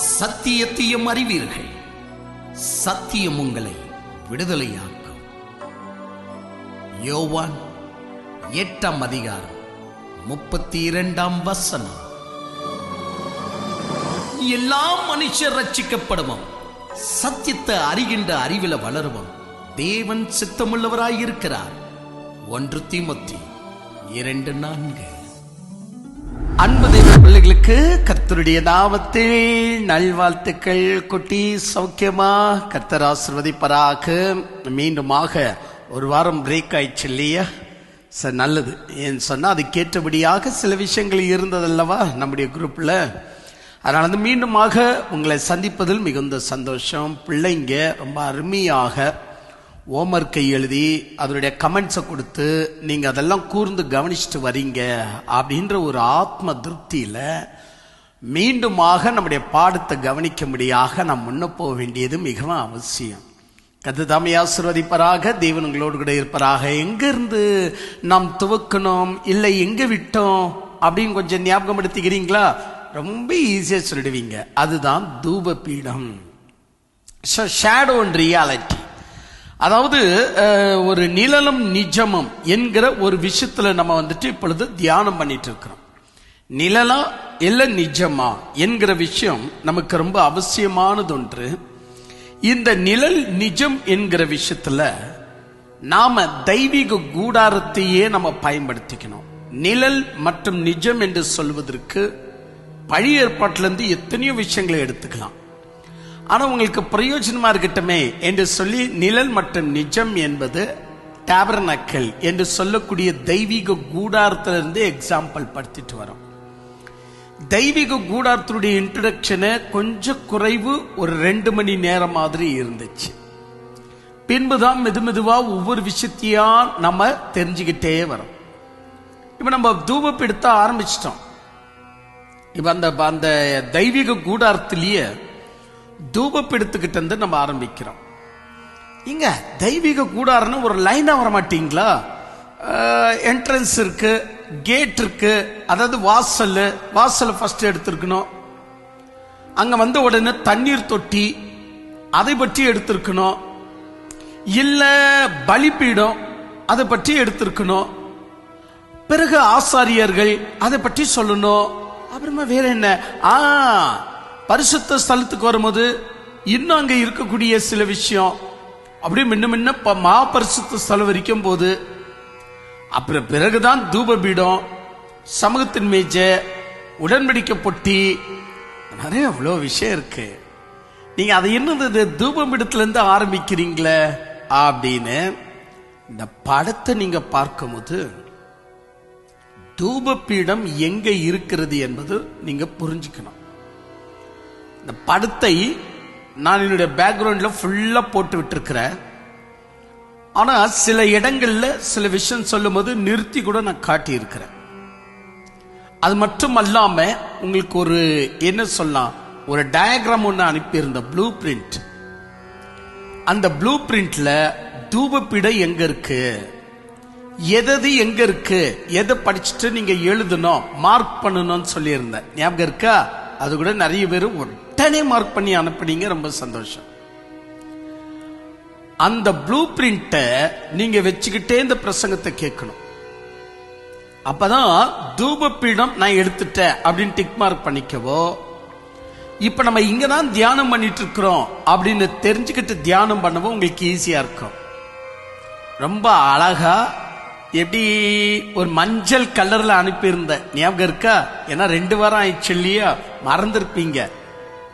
சத்தியத்தையும் அறிவீர்கள், சத்தியம் உங்களை விடுதலையாக்கும். யோவான் 8:32. எல்லா மனுஷர் ரட்சிக்கப்படுவோம், சத்தியத்தை அறிகின்ற அறிவில வளருவோம். தேவன் சித்தமுள்ளவராயிருக்கிறார். 1 தீமோத்தேயு 2:4. அன்பு தேவ பிள்ளைகளுக்கு கர்த்தருடைய நாமத்தில் நல்வாழ்த்துக்கள். குட்டி சௌக்கியமா? கர்த்தர் ஆசீர்வதிப்பாராக. மீண்டுமாக ஒரு வாரம் பிரேக் ஆயிடுச்சு இல்லையா? சார், நல்லது. ஏன்னு சொன்னால் அது கேட்டபடியாக சில விஷயங்கள் இருந்ததல்லவா நம்முடைய குரூப்பில். அதனால மீண்டுமாக உங்களை சந்திப்பதில் மிகுந்த சந்தோஷம். பிள்ளைங்க ரொம்ப அருமையாக ஹோம்ஒர்க்கை எழுதி அதனுடைய கமெண்ட்ஸை கொடுத்து நீங்கள் அதெல்லாம் கூர்ந்து கவனிச்சுட்டு வரீங்க அப்படின்ற ஒரு ஆத்ம திருப்தியில் மீண்டுமாக நம்முடைய பாடத்தை கவனிக்கும்படியாக நாம் முன்ன போக வேண்டியது மிகவும் அவசியம். கர்த்தர் தாமே ஆசீர்வதிப்பாராக. தேவன் உங்களோடு கூட இருப்பாராக. எங்கிருந்து நாம் துவக்கணும், இல்லை எங்கே விட்டோம் அப்படின்னு கொஞ்சம் ஞாபகம் எடுத்துக்கிறீங்களா? ரொம்ப ஈஸியாக சொல்லிடுவீங்க. அதுதான் தூப பீடம். ஷேடோ அண்ட் ரியாலிட்டி, அதாவது ஒரு நிழலும் நிஜமும் என்கிற ஒரு விஷயத்துல நம்ம இப்பொழுது தியானம் பண்ணிட்டு இருக்கிறோம். நிழலா இல்ல நிஜமா என்கிற விஷயம் நமக்கு ரொம்ப அவசியமானது ஒன்று. இந்த நிழல் நிஜம் என்கிற விஷயத்துல நாம தெய்வீக கூடாரத்தையே நம்ம பயன்படுத்திக்கணும். நிழல் மற்றும் நிஜம் என்று சொல்வதற்கு பழைய ஏற்பாட்டிலிருந்து எத்தனையோ விஷயங்களை எடுத்துக்கலாம். ஆனா உங்களுக்கு பிரயோஜனமா இருக்கட்டுமே என்று சொல்லி நிழல் மற்றும் நிஜம் என்பது டேபர்னக்கல் என்று சொல்லக்கூடிய தெய்வீக கூடாரத்திலிருந்து எக்ஸாம்பிள் படுத்திட்டு வரோம். தெய்வீக கூடாரத்தினுடைய இன்ட்ரோடக்ஷனை கொஞ்சம் குறைவு, ஒரு 2 மணி நேரம் மாதிரி இருந்துச்சு. பின்புதான் மெதுவா ஒவ்வொரு விஷயத்தையா நம்ம தெரிஞ்சுக்கிட்டே வரோம். இப்ப நம்ம தூபப்படுத்த ஆரம்பிச்சிட்டோம். இப்ப அந்த தெய்வீக கூடாரத்திலேயே தூபப்படுத்துக்கிட்டு இருந்து நம்ம ஆரம்பிக்கிறோம். இங்க தெய்வீக கூடாரன்னு ஒரு லைனா வர மாட்டீங்களா? என்ட்ரன்ஸ் இருக்கு, கேட் இருக்கு, அதாவது வாசல் ஃபர்ஸ்ட் எடுத்திருக்கணும். அங்க உடனே தண்ணீர் தொட்டி அதை பற்றி எடுத்திருக்கணும். இல்ல பலிபீடம் அதை பற்றி எடுத்திருக்கணும். பிறகு ஆசாரியர்கள் அதை பற்றி சொல்லணும். அப்புறமா வேற என்ன, பரிசுத்த ஸ்தலத்துக்கு வரும்போது இன்னும் அங்க இருக்கக்கூடிய சில விஷயம் அப்படி முன்ன பரிசுத்த ஸ்தலம் வரைக்கும் போது, அப்புறம் பிறகுதான் தூபபீடம், சமூகத்தின் மேஜை, உடன்படிக்கை பொட்டி, நிறைய அவ்வளோ விஷயம் இருக்கு. நீங்க அதை என்னது தூபபீடத்துல இருந்து ஆரம்பிக்கிறீங்களே அப்படின்னு இந்த படத்தை நீங்க பார்க்கும்போது தூபபீடம் எங்க இருக்கிறது என்பது நீங்க புரிஞ்சுக்கணும். இந்த படத்தை நான் என்னுடைய பேக்ரவுண்ட்ல ஃபுல்லா போட்டு விட்டுருக்கிறேன். ஆனா சில இடங்கள்ல சில விஷயம் சொல்லும் போது நிறுத்தி கூட நான் காட்டி இருக்கிறேன். அது மட்டும் அல்லாம உங்களுக்கு ஒரு என்ன சொல்லலாம், ஒரு டயக்ராம் ஒன்று அனுப்பியிருந்த ப்ளூ பிரிண்ட். அந்த ப்ளூ பிரிண்ட்ல தூபபீடம் எங்க இருக்கு, எது எங்க இருக்கு, எதை படிச்சுட்டு நீங்க எழுதணும், மார்க் பண்ணணும்னு சொல்லியிருந்தேன். ஞாபகம் இருக்கா? அது கூட நிறைய பேர் உடனே மார்க் பண்ணி அனுப்புனீங்க. ரொம்ப சந்தோஷம். அந்த ப்ளூ பிரிண்ட்டை நீங்க வச்சுக்கிட்டே இந்த பிரசங்கத்தை கேட்கணும். அப்பதான் தூபபீடம் நான் எடுத்துட்டேன் அப்படின்னு டிக் மார்க் பண்ணிக்கவோ, இப்ப நம்ம இங்கதான் தியானம் பண்ணிட்டு இருக்கிறோம் அப்படின்னு தெரிஞ்சுக்கிட்டு தியானம் பண்ணவோ உங்களுக்கு ஈஸியா இருக்கும். ரொம்ப அழகா எப்படி ஒரு மஞ்சள் கலர்ல அனுப்பியிருந்த ஞாபகம் இருக்கா? ஏன்னா 2 வாரம் ஆயிடுச்சு இல்லையா, மறந்துருப்பீங்க.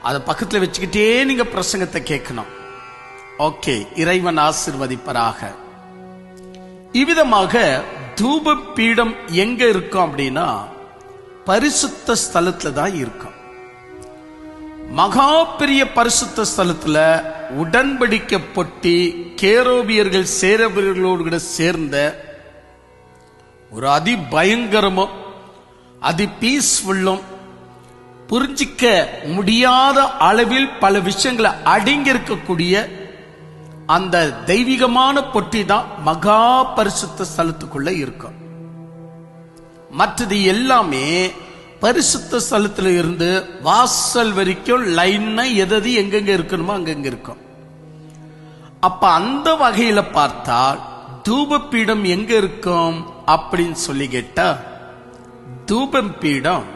அதை பக்கத்துல வச்சுக்கிட்டே நீங்க பிரசங்கத்தை கேட்கணும். ஓகே, இறைவன் ஆசீர்வதிப்பாராக. இவ்விதமாக தூப பீடம் எங்க இருக்கும் அப்படின்னா பரிசுத்த ஸ்தலத்துல தான் இருக்கும். மகா பெரிய பரிசுத்த ஸ்தலத்துல உடன்படிக்கை பொட்டி, கேரோபியர்கள் சேரபியர்களோடு கூட சேர்ந்த ஒரு அதி பயங்கரமும் அதி பீஸ்ஃபுல்லும் புரிஞ்சிக்க முடியாத அளவில் பல விஷயங்களை அடங்கி இருக்கக்கூடிய அந்த தெய்வீகமான பொட்டி தான் மகா பரிசுத்த ஸ்தலத்துக்குள்ள இருக்கும். மற்றது எல்லாமே பரிசுத்த ஸ்தலத்துல இருந்து வாசல் வரைக்கும் லைன்னா எது எங்கெங்க இருக்கணுமோ அங்கங்க இருக்கும். அப்ப அந்த வகையில பார்த்தால் தூபபீடம் எங்க இருக்கும் அப்படின்னு சொல்லி கேட்டா, தூபம் பீடம்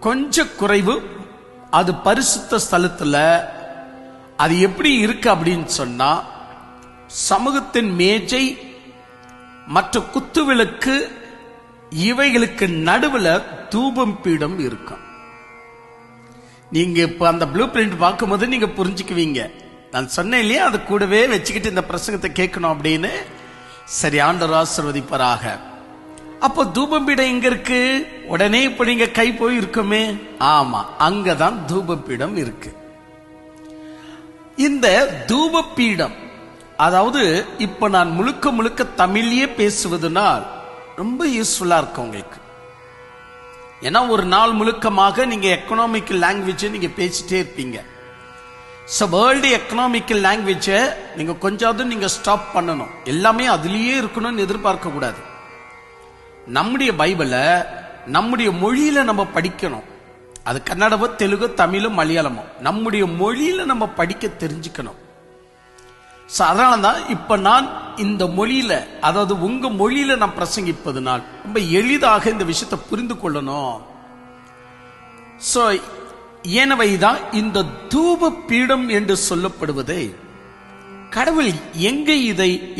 கொஞ்சம் குறைவு. அது பரிசுத்த ஸ்தலத்துல அது எப்படி இருக்கு அப்படின்னு சொன்னா, சமூகத்தின் மேஜை மற்ற குத்துவிளக்கு இவைகளுக்கு நடுவுல தூபம் பீடம் இருக்கும். நீங்க இப்ப அந்த ப்ளூ பிரிண்ட் பார்க்கும்போது நீங்க புரிஞ்சுக்குவீங்க. நான் சொன்னேன் இல்லையா, அது கூடவே வச்சுக்கிட்டு இந்த பிரசங்கத்தை கேட்கணும் அப்படின்னு. சரி, ஆண்டவர் ஆசீர்வதிப்பாராக. அப்போ தூபம் பீடம் எங்க இருக்கு? உடனே இப்ப நீங்க கை போய் இருக்குமே, ஆமா, அங்கதான் தூப பீடம் இருக்கு. இந்த தூப பீடம், அதாவது இப்ப நான் முழுக்க முழுக்க தமிழ்லயே பேசுவதனால் ரொம்ப யூஸ்ஃபுல்லா இருக்கும் உங்களுக்கு. ஏன்னா ஒரு நாள் முழுக்கமாக நீங்க எக்கனாமிக்கல் லாங்குவேஜ் நீங்க பேசிட்டே இருப்பீங்க. வேர்ல்டு எக்கனாமிக்கல் லாங்குவேஜ் நீங்க கொஞ்சாவது நீங்க ஸ்டாப் பண்ணணும். எல்லாமே அதுலயே இருக்கணும்னு எதிர்பார்க்க கூடாது. நம்முடைய பைபிளை நம்முடைய மொழியில நம்ம படிக்கணும். அது கன்னடமோ தெலுங்கு தமிழோ மலையாளமோ நம்முடைய மொழியில நம்ம படிக்க தெரிஞ்சுக்கணும். அதனாலதான் இப்ப நான் இந்த மொழியில, அதாவது உங்க மொழியில நான் பிரசங்கிப்பதுனால் ரொம்ப எளிதாக இந்த விஷயத்தை புரிந்து கொள்ளணும். ஏனவைதான் இந்த தூப பீடம் என்று சொல்லப்படுவதை கடவுள் எங்க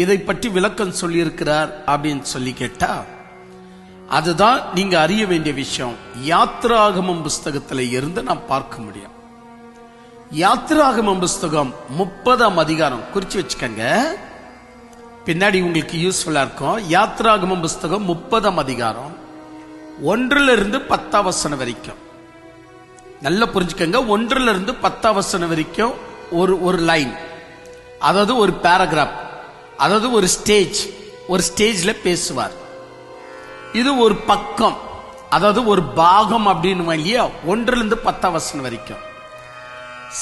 இதை பற்றி விளக்கம் சொல்லி இருக்கிறார் அப்படின்னு சொல்லி கேட்டா, அதுதான் நீங்க அறிய வேண்டிய விஷயம். யாத்திராகமம் புஸ்தகத்துல இருந்து நாம் பார்க்க முடியும். யாத்திராகமம் புஸ்தகம் 30ஆம் அதிகாரம் குறிச்சு வச்சுக்கங்க, பின்னாடி உங்களுக்கு யூஸ்ஃபுல்லா இருக்கும். யாத்திராகமம் புஸ்தகம் 30ஆம் அதிகாரம் 1 to 10 வரைக்கும் நல்லா புரிஞ்சுக்கங்க. 1 to 10 வரைக்கும் ஒரு லைன், அதாவது ஒரு பேராகிராஃப், அதாவது ஒரு ஸ்டேஜ்ல பேசுவார். இது ஒரு பக்கம், அதாவது ஒரு பாகம் அப்படின்னு இல்லையா, 1 to 10 வரைக்கும்.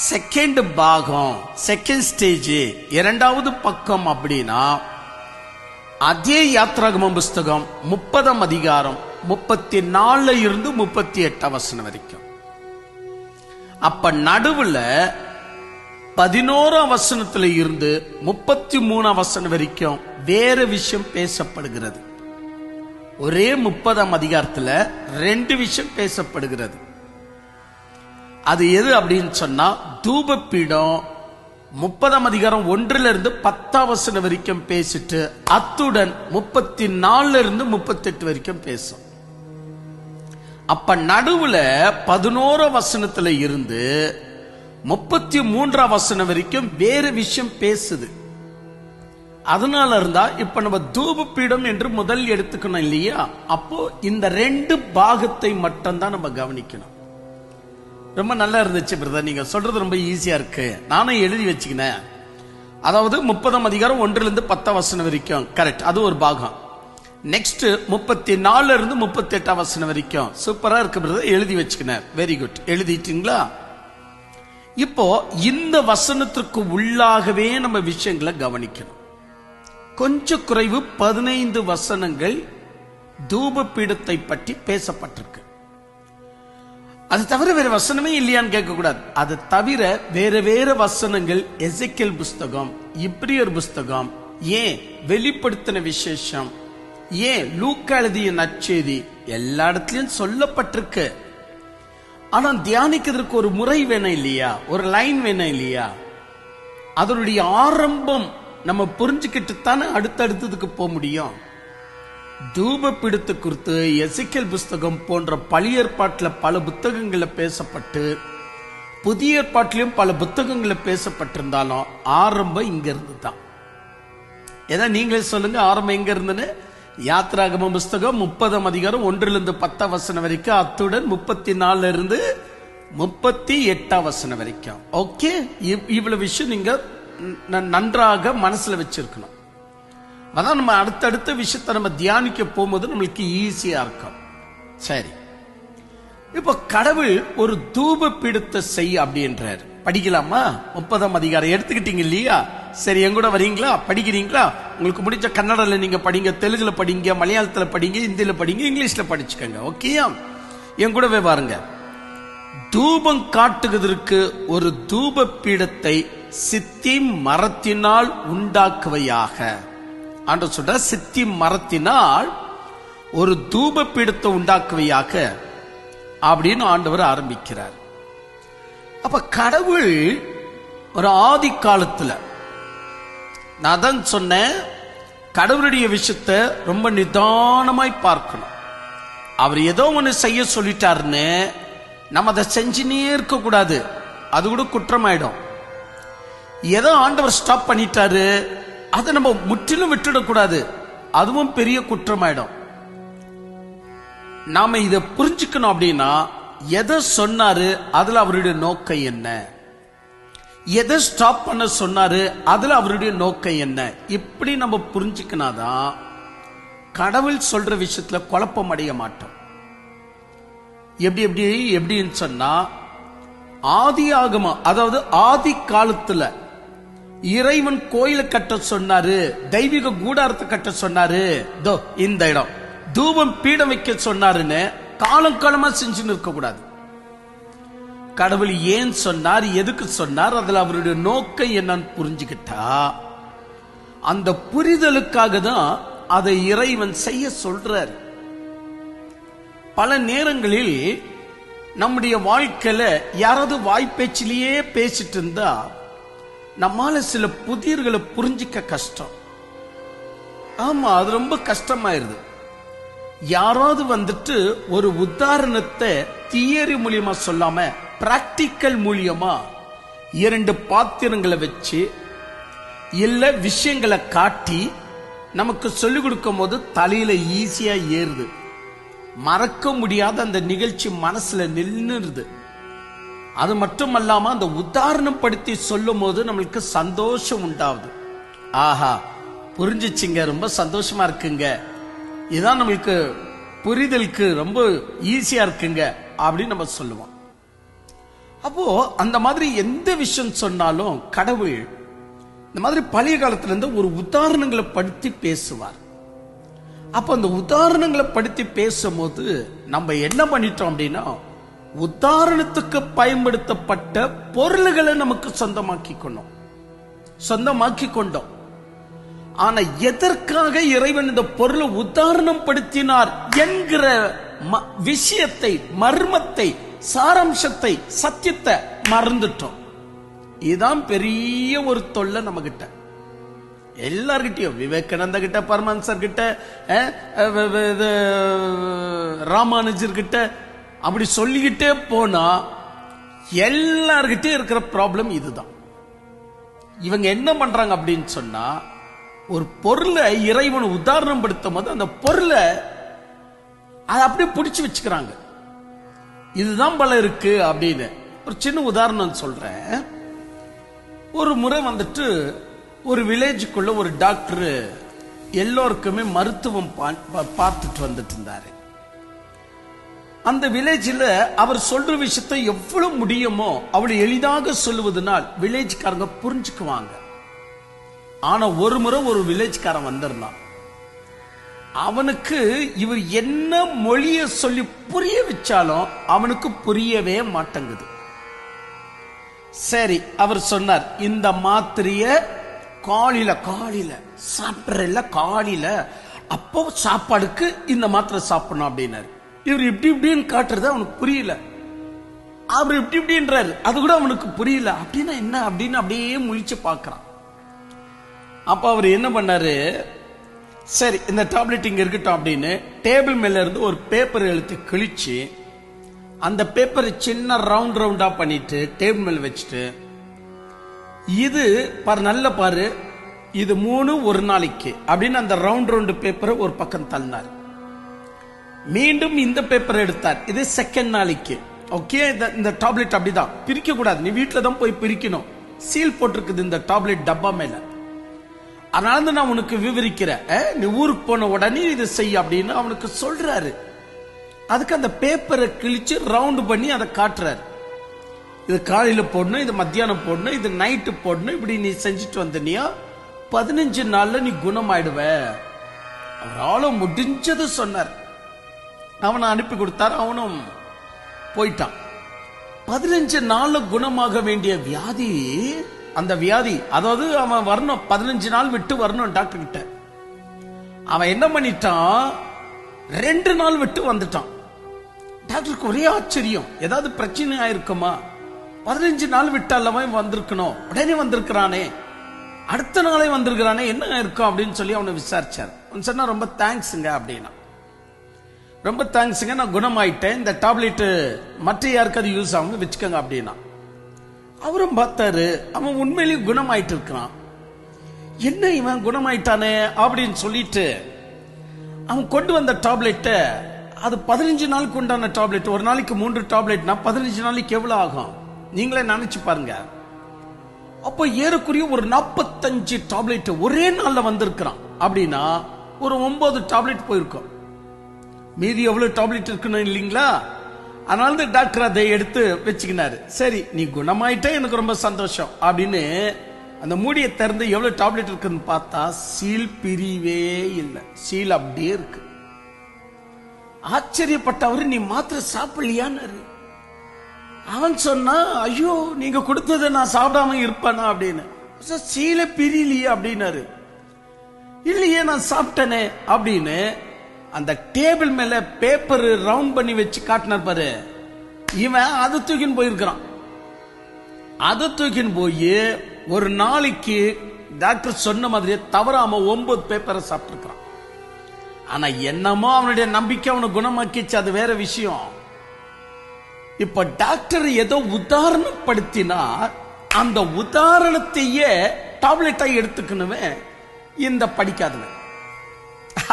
செகண்ட் பாகம், செகண்ட் ஸ்டேஜ், இரண்டாவது பக்கம் அப்படின்னா அதே யாத்திராகமம் புஸ்தகம் 30ஆம் அதிகாரம் 34 to 38 வரைக்கும். அப்ப நடுவுல 11ஆம் வசனத்துல இருந்து 33ஆம் வசனம் வரைக்கும் வேற விஷயம் பேசப்படுகிறது. ஒரே 30ஆம் அதிகாரத்துல 2 விஷயம் பேசப்படுகிறது. அது எது அப்படின்னு சொன்னா, தூப பீடம் 30ஆம் அதிகாரம் 1 to 10 வரைக்கும் பேசிட்டு அத்துடன் 34 to 38 வரைக்கும் பேசும். அப்ப நடுவுல 11ஆம் வசனத்துல இருந்து 33ஆம் வசனம் வரைக்கும் வேற விஷயம் பேசுது. அதனால இருந்தா இப்ப நம்ம தூப பீடம் என்று முதல் எடுத்துக்கணும் இல்லையா. அப்போ இந்த 2 பாகத்தை மட்டும் தான் நம்ம கவனிக்கணும். ரொம்ப நல்லா இருந்துச்சு பிரதர், நீங்க சொல்றது ரொம்ப ஈஸியா இருக்கு, நானும் எழுதி வச்சுக்கினேன். அதாவது 30ஆம் அதிகாரம் 1 to 10 வரைக்கும் கரெக்ட், அது ஒரு பாகம். நெக்ஸ்ட் 34 to 38 வரைக்கும் சூப்பரா இருக்கு பிரதர், எழுதி வச்சுக்கினேன். Very good, எழுதிட்டீங்களா? இப்போ இந்த வசனத்திற்கு உள்ளாகவே நம்ம விஷயங்களை கவனிக்கணும். கொஞ்சம் குறைவு 15 வசனங்கள் தூப பீடத்தை பற்றி பேசப்பட்டிருக்கு. அது தவிர வேற வசனமே இல்லையான்னு கேட்க கூடாது. அது தவிர வேற வசனங்கள் எசேக்கியேல் புஸ்தகம், இப்ரியர் புஸ்தகம், ஏன் வெளிப்படுத்தின விசேஷம், ஏன் லூக்கா எழுதிய நற்செய்தி, எல்லா இடத்துலயும் சொல்லப்பட்டிருக்கு. ஆனா தியானிக்கிறதுக்கு ஒரு முறை வேணும் இல்லையா, ஒரு லைன் வேணும் இல்லையா. அதனுடைய ஆரம்பம் நம்ம புரிஞ்சுக்கிட்டு தானே அடுத்தடுத்ததுக்கு போக முடியும். தூப பீடத்தை குறித்து எசேக்கியேல் புஸ்தகம் போன்ற பழைய ஏற்பாட்டில் பல புத்தகங்கள்ல பேசப்பட்டு, புதிய ஏற்பாட்டிலும் பல புத்தகங்கள்ல பேசப்பட்டிருந்தாலும் ஆரம்பம் இங்க இருந்து தான். ஏதா நீங்களே சொல்லுங்க, ஆரம்பம் எங்க இருந்துன்னு. யாத்திராகமம் புஸ்தகம் 30ஆம் அதிகாரம் 1 to 10 வரைக்கும், அத்துடன் 34 to 38 வரைக்கும். ஓகே, இவ்வளவு விஷயம் நீங்க நன்றாக மனசுல வச்சிருக்கணும். அதான் நம்ம அடுத்தடுத்த விஷயத்தை நம்ம தியானிக்க போகும்போது நம்மளுக்கு ஈஸியா இருக்கும். சரி, இப்ப கடவுள் ஒரு தூப பீடத்தை செய்ய அப்படின்றார். படிக்கலாமா? 30ஆம் அதிகாரம் எடுத்துக்கிட்டீங்க இல்லையா? சரி, எங்கூட வரீங்களா? படிக்கிறீங்களா? உங்களுக்கு முடிஞ்ச கன்னடல நீங்க படிங்க, தெலுங்குல படிங்க, மலையாளத்துல படிங்க, இந்தியில படிங்க, இங்கிலீஷ்ல படிச்சுக்கோங்க. ஓகேயா? என் கூடவே பாருங்க. தூபம் காட்டுவதற்கு ஒரு தூப பீடத்தை சித்தி மரத்தினால் உண்டாக்குவையாக. ஆண்டவர் சொல்ற, சித்தி மரத்தினால் ஒரு தூப பீடத்தை உண்டாக்குவையாக அப்படின்னு ஆண்டவர் ஆரம்பிக்கிறார். அப்ப கடவுள் ஒரு ஆதி காலத்துல, நான் தான் சொன்னேன், கடவுளுடைய விஷயத்தை ரொம்ப நிதானமாய் பார்க்கணும். அவர் ஏதோ ஒன்று செய்ய சொல்லிட்டாருன்னு நம்ம அதை செஞ்சுனே இருக்க கூடாது, அது கூட குற்றமாயிடும். ஏதோ ஆண்டவர் ஸ்டாப் பண்ணிட்டாரு, அதை நம்ம முற்றிலும் விட்டுடக்கூடாது, அதுவும் பெரிய குற்றமாயிடும். நாம இதை புரிஞ்சுக்கணும். அப்படின்னா எதை சொன்னாரு, அதுல அவருடைய நோக்கம் என்ன, எதை ஸ்டாப் பண்ண சொன்னாரு, அதுல அவருடைய நோக்கம் என்ன, இப்படி நம்ம புரிஞ்சுக்கினாதான் கடவுள் சொல்ற விஷயத்துல குழப்பம் அடைய மாட்டோம். எப்படின்னு சொன்னா, ஆதி ஆகமம், அதாவது ஆதி காலத்துல இறைவன் கோயிலை கட்ட சொன்னாரு, தெய்வீக கூடாரத்தை கட்ட சொன்னாரு, இந்த இடம் தூபம் பீடம் வைக்க சொன்னாருன்னு காலம் காலமா செஞ்சுன்னு இருக்க கூடாது. கடவுள் ஏன் சொன்னார், எதுக்கு சொன்னார், அதுல அவருடைய நோக்கம் என்னன்னு புரிஞ்சுக்கிட்டா, அந்த புரிதலுக்காக தான் அதை இறைவன் செய்ய சொல்றார். பல நேரங்களில் நம்முடைய வாழ்க்கையில யாராவது வாய்ப்பேச்சிலேயே பேசிட்டு இருந்தா நம்மால சில புதிர்களை புரிஞ்சிக்க கஷ்டம். ஆமா, அது ரொம்ப கஷ்டமாயிருது. யாராவது வந்துட்டு ஒரு உதாரணத்தை தியரி மூலியமா சொல்லாம பிராக்டிக்கல் மூலியமா இரண்டு பாத்திரங்களை வச்சு இல்ல விஷயங்களை காட்டி நமக்கு சொல்லிக் கொடுக்கும் போது தலையில ஈஸியா ஏறுது, மறக்க முடியாத அந்த நிகழ்ச்சி மனசுல நின்னுருது. அது மட்டுமல்லாம அந்த உதாரணம் படுத்தி சொல்லும் போது நம்மளுக்கு சந்தோஷம் உண்டாகுது. ஆஹா, புரிஞ்சிச்சிங்க, ரொம்ப சந்தோஷமா இருக்குங்க, இதான் நம்மளுக்கு புரிதலுக்கு ரொம்ப ஈஸியா இருக்குங்க அப்படின்னு நம்ம சொல்லுவோம். அப்போ அந்த மாதிரி எந்த விஷயம் சொன்னாலும் கடவுள் இந்த மாதிரி பழைய காலத்துல இருந்து ஒரு உதாரணங்களை படுத்தி பேசுவார். அப்ப அந்த உதாரணங்களை படுத்தி பேசும்போது நம்ம என்ன பண்ணிட்டோம் அப்படின்னா, உதாரணத்துக்கு பயன்படுத்தப்பட்ட பொருள்களை நமக்கு சொந்தமாக்கி கொண்டோம். ஆனா எதற்காக இறைவன் இந்த பொருளை உதாரணம் படுத்தினார் என்கிற விஷயத்தை, மர்மத்தை, சாராம்சத்தை, சத்தியத்தை மறந்துட்டோம். இதுதான் பெரிய ஒரு தொல்லை நம்ம கிட்ட, எல்லார்கிட்டயும். விவேகானந்த கிட்ட, பரமஹன்சர் கிட்ட, ராமானுஜர் கிட்ட, அப்படி சொல்லிக்கிட்டே போனா எல்லார்கிட்டயும் இருக்கிற ப்ராப்ளம் இதுதான். இவங்க என்ன பண்றாங்க அப்படின்னு சொன்னா, ஒரு பொருளை இறைவன் உதாரணம் படுத்தும் போது அந்த பொருளை அதை அப்படியே பிடிச்சு வச்சுக்கிறாங்க. இதுதான் பல இருக்கு அப்படின்னு. ஒரு சின்ன உதாரணம் சொல்றேன். ஒரு முறை வந்துட்டு ஒரு வில்லேஜுக்குள்ள ஒரு டாக்டர் எல்லோருக்குமே மருத்துவம் பார்த்துட்டு வந்துட்டு இருந்தாரு. அந்த வில்லேஜில் அவர் சொல்ற விஷயத்தை எவ்வளவு முடியுமோ அவ்வளவு எளிதாக சொல்லுவதனால் வில்லேஜ்காரங்க புரிஞ்சுக்குவாங்க. ஆனா ஒரு முறை ஒரு வில்லேஜ்காரன் வந்திருந்தான். அவனுக்கு இவர் என்ன மொழிய சொல்லி புரிய வச்சாலும் அவனுக்கு புரியவே மாட்டேங்குது. சரி, அவர் சொன்னார், இந்த மாத்திரைய காலையில சாப்பிட்ற, காலையில அப்போ சாப்பாடுக்கு இந்த மாத்திரை சாப்பிடணும் அப்படின்னாரு. இவர் இப்படின்னு காட்டுறது அவனுக்கு புரியல. அவர் இப்படின்றாரு, அது கூட அவனுக்கு புரியல. அப்படின்னா என்ன அப்படின்னு அப்படியே முழிச்சு பார்க்கறான். அப்ப அவர் என்ன பண்ணாரு, சரி இந்த டேப்லெட் இங்க இருக்கட்டும் அப்படின்னு டேபிள் மேல இருந்து ஒரு பேப்பர் எழுத்து கிழிச்சு அந்த பேப்பரை சின்ன ரவுண்டா பண்ணிட்டு டேபிள் மேல வச்சுட்டு, இது பாரு, நல்ல பாரு, இது 3 ஒரு நாளைக்கு அப்படின்னு அந்த ரவுண்ட் பேப்பரை ஒரு பக்கம் தள்ளினார். மீண்டும் இந்த பேப்பர் எடுத்தார், இது செகண்ட் நாளைக்கு. ஓகே, இந்த டேப்லெட் அப்படிதான் பிரிக்க கூடாது, நீ வீட்டுல தான் போய் பிரிக்கணும், சீல் போட்டிருக்குது இந்த டேப்லெட் டப்பா மேல. அதனால நான் உனக்கு விவரிக்கிறேன், நீ ஊருக்கு போன உடனே இது செய்ய அப்படின்னு அவனுக்கு சொல்றாரு. அதுக்கு அந்த பேப்பரை கிழிச்சு ரவுண்ட் பண்ணி அதை காட்டுறாரு. இது காலையில போடணும், இது மத்தியானம் போடணும், இது நைட்டு போடணும், இப்படி நீ செஞ்சுட்டு வந்தனியா 15 நாள்ல நீ குணமாயிடுவ. அவரால முடிஞ்சது சொன்னார். அவனை அனுப்பி கொடுத்தார். அவனும் போயிட்டான். 15 நாள்ல குணமாக வேண்டிய வியாதி, அந்த வியாதி, அதாவது அவன் வரணும், 15 நாள் விட்டு வரணும் டாக்டர் கிட்ட. அவன் என்ன பண்ணிட்டான், 2 நாள் விட்டு வந்துட்டான். டாக்டருக்கு ஒரே ஆச்சரியம், ஏதாவது பிரச்சனை ஆயிருக்குமா, 15 நாள் விட்டு அல்லவன் வந்திருக்கணும், உடனே வந்திருக்கிறானே, அடுத்த நாளே வந்திருக்கிறானே, என்ன இருக்கும் அப்படின்னு சொல்லி அவனை விசாரிச்சார். அவன் சொன்னா, ரொம்ப தேங்க்ஸுங்க அப்படின்னா. ரொம்ப தேங்க்ஸுங்க, நான் குணமாயிட்டேன், இந்த டாப்லெட் மற்ற யாருக்காவது யூஸ் ஆகும் வச்சுக்கோங்க அப்படின்னா. அவரும் பார்த்தாரு, அவன் உண்மையிலேயும் குணமாயிட்டு இருக்கிறான். என்ன இவன் குணமாயிட்டானே அப்படின்னு சொல்லிட்டு அவன் கொண்டு வந்த டாப்லெட், அது 15 நாளுக்கு உண்டான டாப்லெட். ஒரு நாளைக்கு 3 டாப்லெட்னா 15 நாளைக்கு எவ்வளவு ஆகும் நீங்களே நினைச்சு பாருங்க. அப்ப ஏறக்குறைய ஒரு 45 டாப்லெட் ஒரே நாள்ல வந்திருக்கிறான் அப்படின்னா ஒரு 9 டாப்லெட் போயிருக்கும். மீதி எவ்வளவு டாப்லெட் இருக்கணும் இல்லீங்களா? அதனால டாக்டர் அதை எடுத்து வச்சுக்கினாரு. சரி, நீ குணமாயிட்டே, எனக்கு ரொம்ப சந்தோஷம் அப்படின்னு அந்த மூடியை திறந்து எவ்வளவு டாப்லெட் இருக்குன்னு பார்த்தா சீல் பிரிவே இல்லை, சீல் அப்படியே இருக்கு. ஆச்சரியப்பட்டவர், நீ மாத்திரை சாப்பிடலையான்னு. அவன் சொன்னா, ஐயோ நீங்க கொடுத்ததை நான் சாப்பிடாம இருப்பேனா அப்படின்னு. சீலை பிரியலையே அப்படின்னாரு. இல்லையே நான் சாப்பிட்டனே அப்படின்னு அந்த டேபிள் மேல பேப்பர் ரவுண்ட் பண்ணி வச்சு காட்டினார் பாரு. இவன் அதை தூக்கின்னு போயிருக்கிறான். அதை தூக்கின்னு போய் ஒரு நாளைக்கு டாக்டர் சொன்ன மாதிரியே தவறாம 9 பேப்பரை சாப்பிட்டுருக்கான். ஆனா என்னமோ அவனுடைய நம்பிக்கை அவனை குணமாக்கிச்சு, அது வேற விஷயம். இப்ப டாக்டர் ஏதோ உதாரணப்படுத்தினா அந்த உதாரணத்தையே டாப்லெட்டா எடுத்துக்கணுமே இந்த படிக்காதவன்.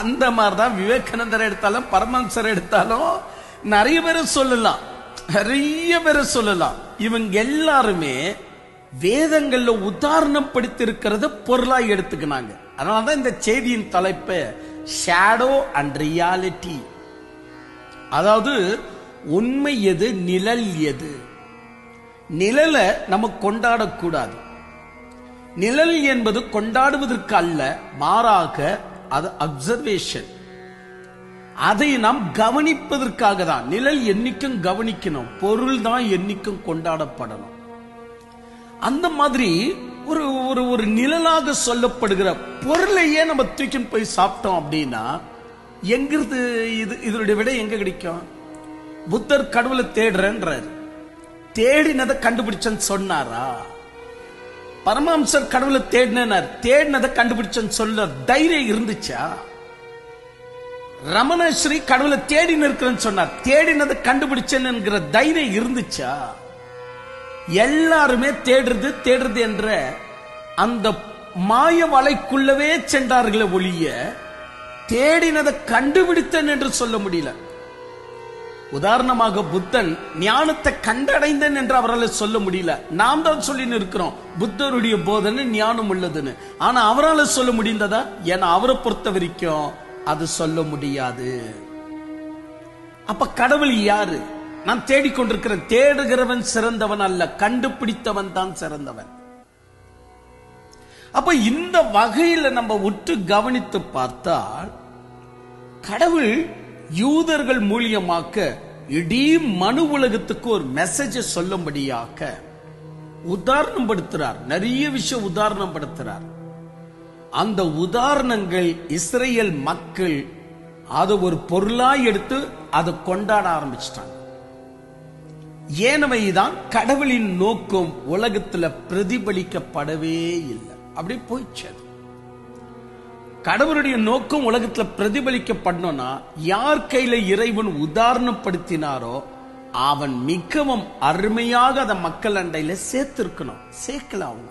அந்த மாதிரிதான் விவேகானந்தர் எடுத்தாலும் பரமஹம்சர் எடுத்தாலும் நிறைய பேரை சொல்லலாம், நிறைய பேரை சொல்லலாம். இவங்க எல்லாருமே வேதங்கள்ல உதாரணம் படுத்திருக்கிறத பொருளாய் எடுத்துக்கினாங்க. அதனாலதான் இந்த செய்தியின் தலைப்பு ஷேடோ அண்ட் ரியாலிட்டி. அதாவது உண்மை எது, நிழல் எது. நிழலை நம்ம கொண்டாடக்கூடாது. நிழல் என்பது கொண்டாடுவதற்கு அல்ல, மாறாக அது அப்சர்வேஷன். அதை நாம் கவனிப்பதற்காக தான். நிழல் என்னைக்கும் கவனிக்கணும், பொருள் தான் என்னைக்கும் கொண்டாடப்படணும். அந்த மாதிரி ஒரு ஒரு ஒரு நிழலாக சொல்லப்படுகிற பொருளையே நம்ம தூக்கி போய் சாப்பிட்டோம் அப்படின்னா எங்கிருந்து இதனுடைய விட எங்க கிடைக்கும்? புத்தர் கடவுளை தேடுறேன்றார், தேடினதை கண்டுபிடிச்சன்னு சொன்னாரா? பரமஹம்சர் கடவுளை தேடினார், தேடினதை கண்டுபிடிச்சன்னு சொல்ல தைரியம் இருந்துச்சா? ரமணஸ்ரீ கடவுளை தேடி இருக்கிறேன்னு சொன்னார், தேடினதை கண்டுபிடிச்சேன்னு தைரியம் இருந்துச்சா? எல்லாருமே தேடுறது என்ற அந்த மாய வலைக்குள்ளவே சென்றார்களே ஒழிய தேடினதை கண்டுபிடித்தேன் என்று சொல்ல முடியல. உதாரணமாக புத்தன் ஞானத்தை கண்டடைந்தேன் என்று அவரால் சொல்ல முடியல. நாம் தான் சொல்லி இருக்கிறோம் புத்தருடைய போதனை ஞானம் உள்ளதுன்னு. ஆனா அவரால் சொல்ல முடிந்ததா? ஏன்னா அவரை பொறுத்த வரைக்கும் அது சொல்ல முடியாது. அப்ப கடவுள் யாரு? நான் தேடிக்கொண்டிருக்கிறேன். தேடுகிறவன் சிறந்தவன் அல்ல, கண்டுபிடித்தவன் தான் சிறந்தவன். அப்ப இந்த வகையில நம்ம உற்று கவனித்து பார்த்தால் கடவுள் யூதர்கள் மூலியமாக்க இடீ மனு உலகத்துக்கு ஒரு மெசேஜ் சொல்லும்படியாக உதாரணம் படுத்துறார். நிறைய விஷயம் உதாரணம் படுத்துறார். அந்த உதாரணங்கள் இஸ்ரேல் மக்கள் அதை ஒரு பொருளாய் எடுத்து அதை கொண்டாட ஆரம்பிச்சிட்டாங்க. ஏனவைதான் கடவுளின் நோக்கம் உலகத்துல பிரதிபலிக்கப்படவே இல்லை, அப்படி போயிடுச்சு. கடவுளுடைய நோக்கம் உலகத்துல பிரதிபலிக்கப்படணும்னா யார் கையில இறைவன் உதாரணப்படுத்தினாரோ அவன் மிகவும் அருமையாக அதை மக்கள் அண்டையில சேர்த்திருக்கணும். சேர்க்கல. அவங்க